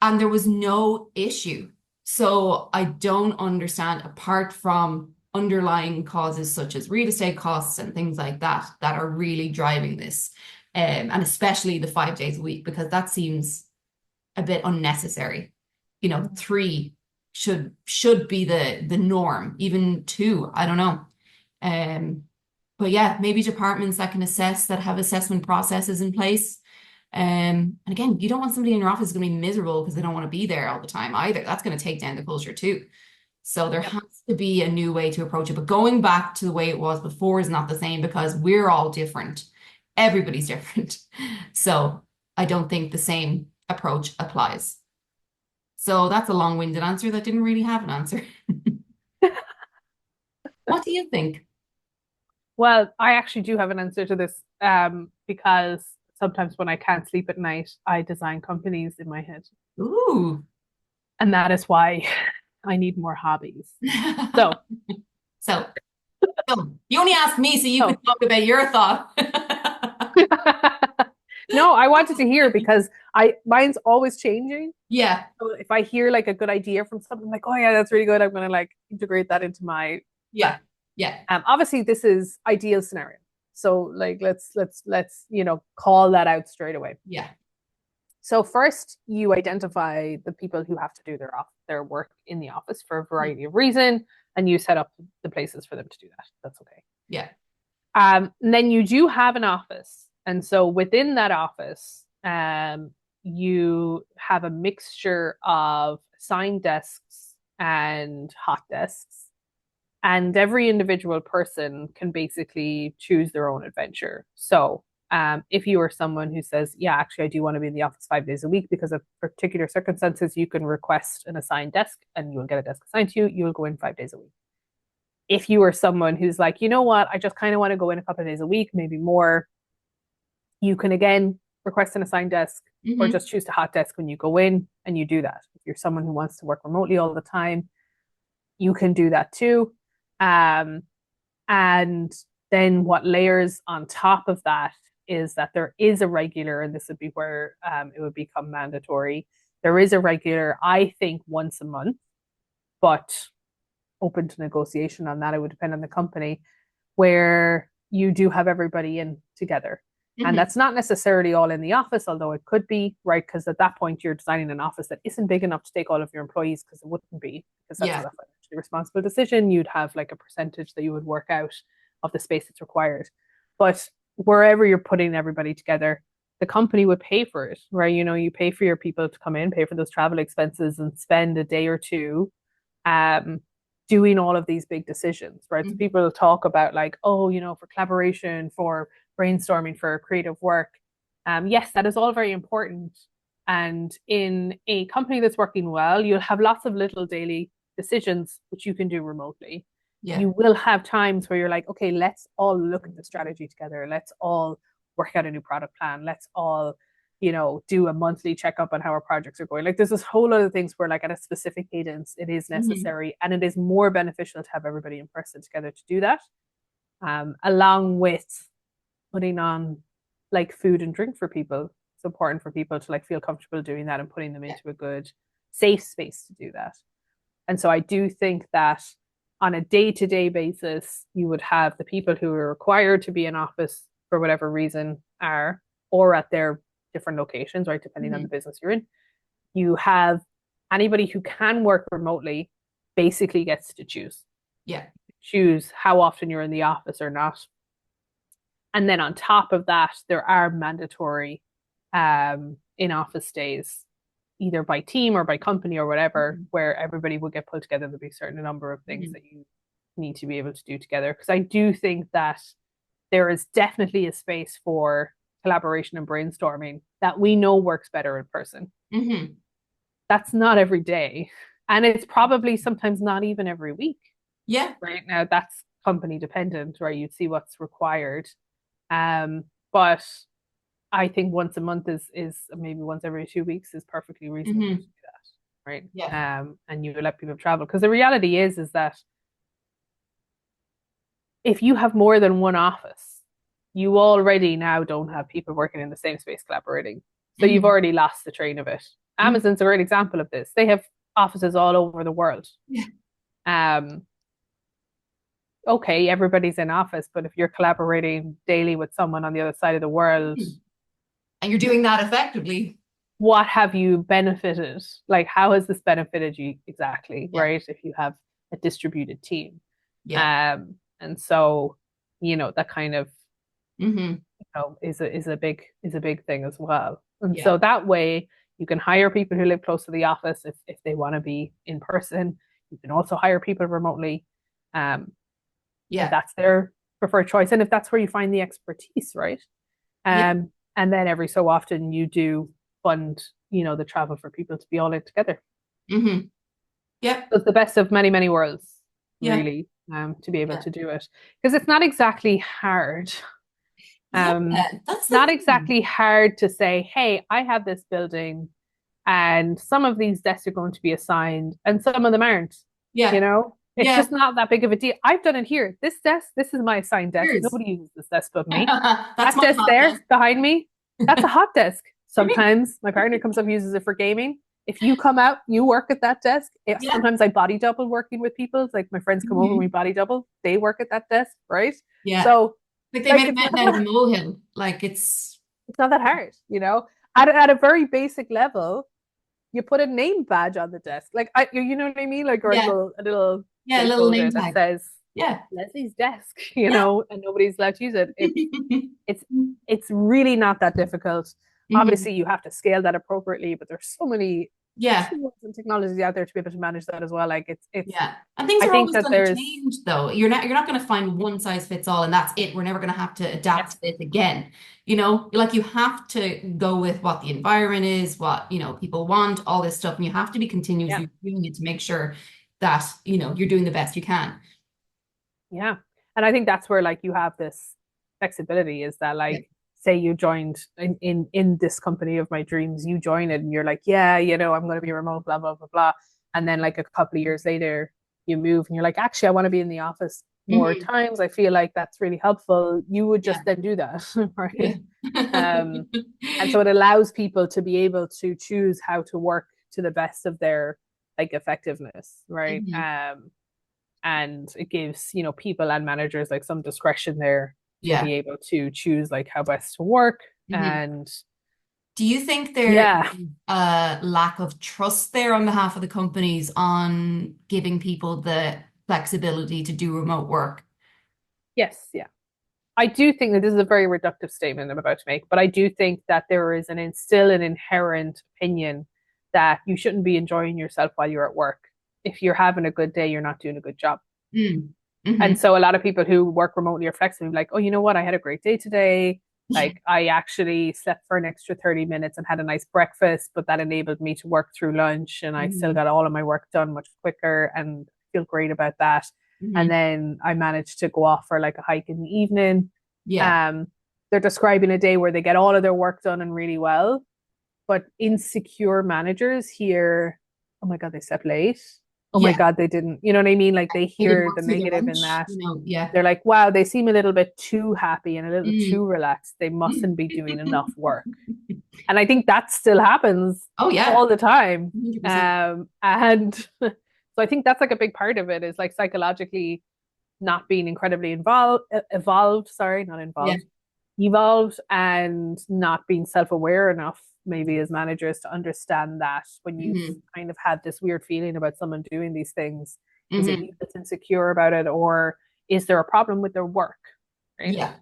and there was no issue. So I don't understand, apart from underlying causes such as real estate costs and things like that, that are really driving this. And especially the 5 days a week, because that seems a bit unnecessary. Three should be the norm, even two, I don't know. Um, but yeah, maybe departments that can assess, that have assessment processes in place. And again, you don't want somebody in your office who's going to be miserable because they don't want to be there all the time either. That's going to take down the culture too. So there Yep. has to be a new way to approach it. But going back to the way it was before is not the same because we're all different. Everybody's different. So I don't think the same approach applies. So that's a long-winded answer that didn't really have an answer. What do you think? Well, I actually do have an answer to this, because sometimes when I can't sleep at night, I design companies in my head. Ooh. And that is why I need more hobbies. So, So, you only asked me so you could so talk about your thought. no, I wanted to hear because mine's always changing. Yeah, So if I hear like a good idea from something, I'm like, oh yeah, that's really good. I'm gonna like integrate that into my plan. yeah, yeah, Obviously, this is ideal scenario. So like let's call that out straight away. yeah. So first, you identify the people who have to do their work in the office for a variety of reason, and you set up the places for them to do that. That's okay. Yeah. And then you do have an office, and so within that office, you have a mixture of assigned desks and hot desks, and every individual person can basically choose their own adventure. So, if you are someone who says, "Yeah, actually, I do want to be in the office 5 days a week because of particular circumstances," you can request an assigned desk, and you will get a desk assigned to you. You will go in 5 days a week. If you are someone who's like, you know what, I just kind of want to go in a couple of days a week, maybe more, you can again request an assigned desk or Hmm. just choose to hot desk when you go in and you do that. If you're someone who wants to work remotely all the time, you can do that too. Um, and then what layers on top of that is that there is a regular, and this would be where it would become mandatory. There is a regular, I think, once a month, but open to negotiation on that. It would depend on the company where you do have everybody in together. And Hmm. that's not necessarily all in the office, although it could be, right? Because at that point, you're designing an office that isn't big enough to take all of your employees because it wouldn't be, because that's Yeah. not a financially responsible decision. You'd have like a percentage that you would work out of the space that's required. But wherever you're putting everybody together, the company would pay for it, right? You pay for your people to come in, pay for those travel expenses, and spend a day or two um, doing all of these big decisions, right? So Hmm. people will talk about like, oh, for collaboration, for brainstorming, for creative work. Yes, that is all very important. And in a company that's working well, you'll have lots of little daily decisions which you can do remotely. Yeah. You will have times where you're like, okay, let's all look at the strategy together. Let's all work out a new product plan. Let's all do a monthly checkup on how our projects are going. Like there's this whole lot of things where like at a specific cadence, it is Hmm. necessary and it is more beneficial to have everybody in person together to do that. Along with putting on like food and drink for people. It's important for people to like feel comfortable doing that and putting them Yeah. into a good safe space to do that. And so I do think that on a day-to-day basis, you would have the people who are required to be in office for whatever reason are, or at their different locations, right, depending on the Hmm. business you're in. You have anybody who can work remotely basically gets to Yeah. choose how often you're in the office or not. And then on top of that, there are mandatory in office days, either by team or by company or whatever, Hmm. where everybody will get pulled together. There'll be a certain number of things Hmm. that you need to be able to do together. Because I do think that there is definitely a space for collaboration and brainstorming that we know works better in person. Hmm. That's not every day. And it's probably sometimes not even every week. Yeah. Right now, that's company dependent, right? You'd see what's required. But I think once a month is maybe once every 2 weeks is perfectly reasonable to Hmm. do that, right? Yeah. And you let people travel because the reality is that if you have more than one office, you already now don't have people working in the same space collaborating. So you've Hmm. already lost the train of it. Hmm. Amazon's a great example of this. They have offices all over the world. Yeah. Um, okay, everybody's in office, but if you're collaborating daily with someone on the other side of the world, Hmm. And you're doing that effectively. what have you benefited? Like, how has this benefited you exactly, Yeah. right? If you have a distributed team. Yeah. And so, that kind of, Hmm. is a big thing as well. And Yeah. so that way you can hire people who live close to the office if they want to be in person. You can also hire people remotely. Um, if Yeah. that's their preferred choice and if that's where you find the expertise, right? Yeah. And then every so often you do fund, the travel for people to be all in together. Hmm. Yeah. So it's the best of many, many worlds, Yeah. really, to be able Yeah. to do it. Because it's not exactly hard. Yeah. Um, That's the not thing. exactly hard to say, hey, I have this building and some of these desks are going to be assigned and some of them aren't. Yeah. It's Yeah. just not that big of a deal. I've done it here. This desk, this is my assigned desk. Cheers. Nobody uses this desk but me. That's That my desk hot there desk. behind me, that's a hot desk. Sometimes my partner comes up and uses it for gaming. If you come out, you work at that desk. Yeah. Sometimes I body double working with people. It's like my friends come over and we Hmm. body double. They work at that desk, right? Yeah. So, Like they like, made a mountain out of a molehill. Like it's not that hard. At a very basic level, you put a name badge on the desk, like you know what I mean, like or a yeah. little Yeah. A little name placeholder that tag. says Yeah. Leslie's desk, Yeah. and nobody's allowed to use it. It's it's really not that difficult. Hmm. Obviously, you have to scale that appropriately, but there's so many Yeah. tools and technologies out there to be able to manage that as well. Like it's. Yeah. And things I are think always that going to there's change though. You're not going to find one size fits all and that's it. We're never going to have to yeah adapt to this again. Like you have to go with what the environment is, what, people want, all this stuff. And you have to be yeah continuously doing it to make sure that, you're doing the best you can. yeah, and I think that's where like you have this flexibility is that Yeah. like say you joined in this company of my dreams, you join it and you're like yeah I'm going to be remote blah blah blah blah, and then like a couple of years later you move and you're like actually I want to be in the office more Hmm. times, I feel like that's really helpful. You would Yeah. just then do that, Yeah. right? Um, and so it allows people to be able to choose how to work to the best of their like effectiveness, right? Hmm. And it gives, people and managers like some discretion there to Yeah. be able to choose like how best to work. Hmm. And Do you think there yeah, is a lack of trust there on behalf of the companies on giving people the flexibility to do remote work? yes, yeah. I do think that this is a very reductive statement I'm about to make, but I do think that there is still an inherent opinion that you shouldn't be enjoying yourself while you're at work. If you're having a good day, you're not doing a good job. Mm. And Hmm. so a lot of people who work remotely are flexible, like, oh, you know what? I had a great day today. Yeah. Like I actually slept for an extra 30 minutes and had a nice breakfast, but that enabled me to work through lunch and I still Hmm. got all of my work done much quicker and feel great about that. And Hmm. then I managed to go off for like a hike in the evening. Yeah. Um, they're describing a day where they get all of their work done and really well, but insecure managers hear, oh my God, they slept late. Oh my Yeah. God, they didn't, you know what I mean? Like they They didn't hear work the through their negative in lunch, that. yeah. They're like, wow, they seem a little bit too happy and a little too Mm. relaxed. They mustn't be doing enough work. And I think that still happens Oh yeah, all the time. 100%. And so I think that's like a big part of it is like psychologically not being incredibly evolved, sorry, not Yeah. involved, evolved and not being self-aware enough maybe as managers to understand that when you've Hmm. kind of had this weird feeling about someone doing these things, is it you Hmm. that's insecure about it or is there a problem with their work, right? Yeah.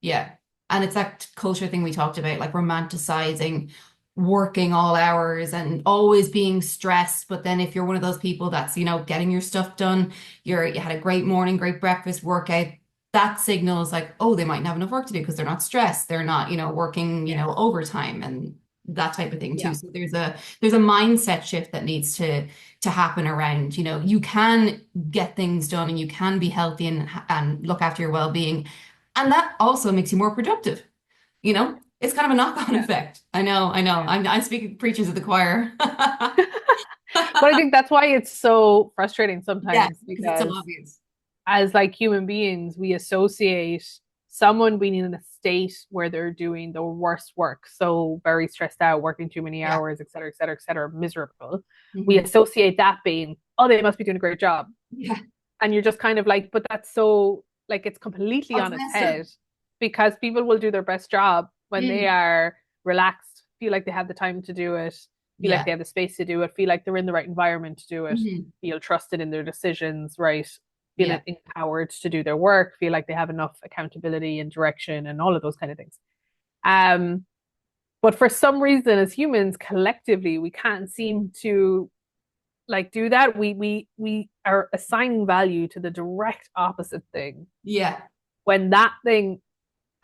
Yeah. And it's that culture thing we talked about, like romanticizing working all hours and always being stressed. But then if you're one of those people that's, getting your stuff done, you had a great morning, great breakfast, workout, that signals like, oh, they mightn't have enough work to do because they're not stressed. They're not, working, Yeah. overtime and that type of thing too. Yeah. So there's a mindset shift that needs to happen around, you can get things done and you can be healthy and look after your well-being. And that also makes you more productive. It's kind of a knock-on Yeah. effect. I know, I know. Yeah. I'm speaking preachers of the choir. But I think that's why it's so frustrating Yeah, sometimes because it's so because obvious. as like human beings, we associate someone being in a state where they're doing the worst work, so very stressed out, working too many Yeah. hours, et cetera, et cetera, et cetera, miserable. We Hmm. associate that being, oh, they must be doing a great job. Yeah. And you're just kind of like, but that's so like it's completely Oh, it's on its messed up. head because people will do their best job when they Mm. are relaxed, feel like they have the time to do it, feel like Yeah. they have the space to do it, feel like they're in the right environment to do it, Hmm. feel trusted in their decisions, right? Feel Yeah. empowered to do their work, feel like they have enough accountability and direction and all of those kind of things. Um, but for some reason, as humans, collectively, we can't seem to like do that. We are assigning value to the direct opposite thing Yeah. when that thing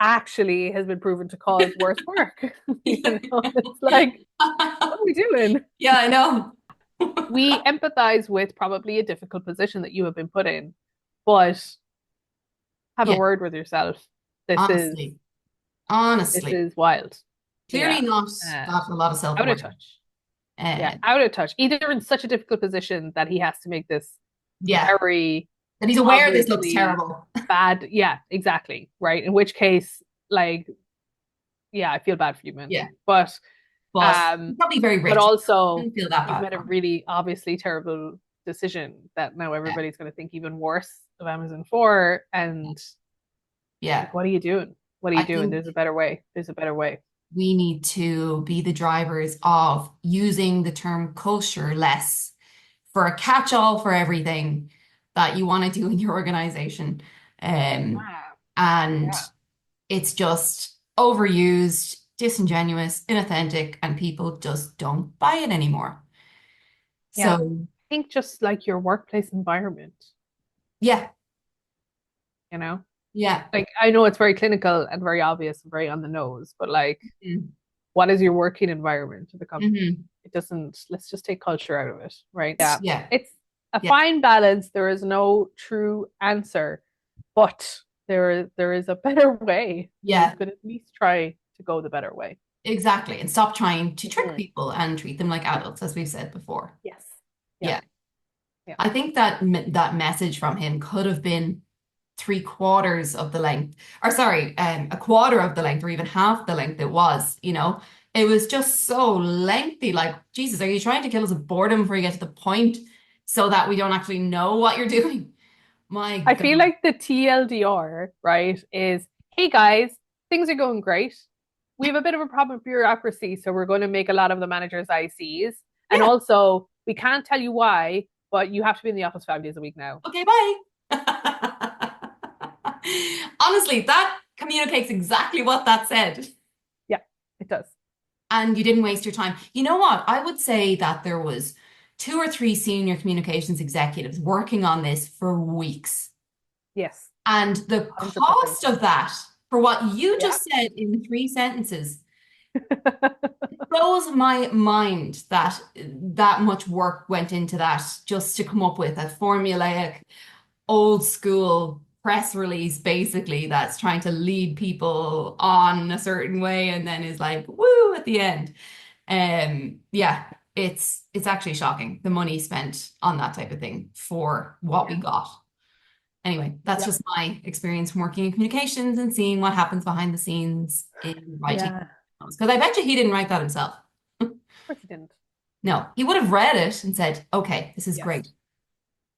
actually has been proven to cause worse work. It's like, what are we doing? Yeah, I know. We empathize with probably a difficult position that you have been put in, but have a Yeah, word with yourself. This is honestly. this Honestly. is wild. Clearly Yeah. not Uh, got a lot of out of self-worth. touch. Yeah, Uh, out of touch. Either in such a difficult position that he has to make this yeah. very And he's aware this looks obviously terrible. bad. Yeah, exactly. Right. In which case, like, yeah, I feel bad for you, man. Yeah. But But he's um, probably very but rich. I also didn't feel that you've bad made a for him. really obviously terrible decision that now Yeah. everybody's going to think even worse of Amazon for. And Yeah. like, what are you doing? What are I you doing? think There's a better way. There's a better way. we need to be the drivers of using the term culture less for a catch-all for everything that you want to do in your organization. Um, Ah, and yeah. it's just overused, disingenuous, inauthentic, and people just don't buy it anymore. Yeah. So, I think just like your workplace environment, yeah, you know? yeah. Like I know it's very clinical and very obvious and very on the nose, but like Mm-hmm. what is your working environment of the company? Mm-hmm. It doesn't, let's just take culture out of it, right? Yeah. Yeah, It's a yeah, fine balance. There is no true answer, but there is a better way. We yeah, could at least try to go the better way. exactly. And stop trying to trick Mhm. people and treat them like adults, as we've said before. Yes. Yeah. Yeah. Yeah. I think that that message from him could have been three-quarters of the length, or sorry, a quarter of the length, or even half the length it was, you know. It was just so lengthy. Like, Jesus, are you trying to kill us with boredom before you get to the point so that we don't actually know what you're doing? My I feel God. like the TLDR, right, is hey guys, things are going great. We have a bit of a problem with bureaucracy, so we're going to make a lot of the managers ICs. And Yeah. also, we can't tell you why, but you have to be in the office 5 days a week now. Okay, bye. Honestly, that communicates exactly what that said. Yeah, it does. And you didn't waste your time. You know what? I would say that there was two or three senior communications executives working on this for weeks. Yes, And the 100%. cost of that for what you Yeah. just said in three sentences blows my mind that that much work went into that just to come up with a formulaic, old school press release, basically, that's trying to lead people on a certain way and then is like, woo, at the end. Yeah, it's actually shocking the money spent on that type of thing for what we Yeah. got. Anyway, that's Yeah. just my experience from working in communications and seeing what happens behind the scenes in writing. Yeah. Because I bet you he didn't write that himself. Of course you didn't. No, he would have read it and said, okay, this is Yes. great.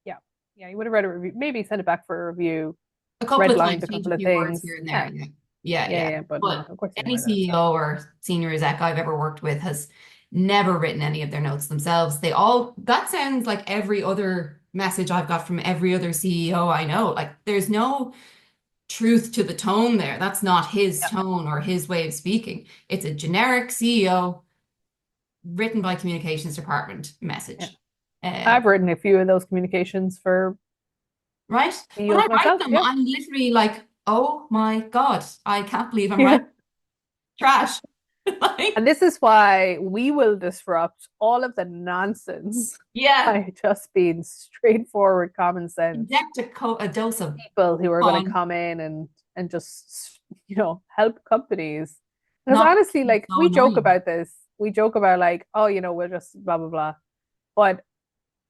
Yeah. Yeah. You would have read a review, maybe send it back for a review, A couple of redlined times, a change a couple of few words things. here and there. Yeah. Yeah. Yeah, Yeah. yeah. Yeah. But no, But of course you didn't any write it himself. CEO or senior exec I've ever worked with has never written any of their notes themselves. They all, that sounds like every other message I've got from every other CEO I know. Like there's no truth to the tone there. That's not his Yeah. tone or his way of speaking. It's a generic CEO written by communications department Yeah. message. I've Um, written a few of those communications for right? When I CEOs write myself. them, Yeah. I'm literally like, oh my God, I can't believe I'm writing trash. Like, And this is why we will disrupt all of the nonsense yeah, by just being straightforward, common sense inject a dose of people who are going to fun, come in and just help companies. Because not honestly, like so we joke annoying. about this, we joke about like, oh, we'll just blah blah blah. But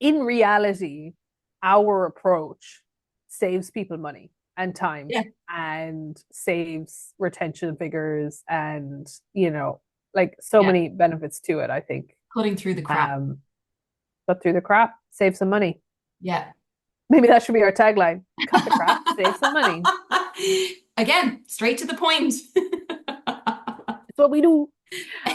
in reality, our approach saves people money and time Yeah, and saves retention figures and like so yeah, many benefits to it, I think. cutting through the crap. Um, but through the crap, save some money. Yeah. Maybe that should be our tagline. Cut the crap, save some money. Again, straight to the point. It's what we do.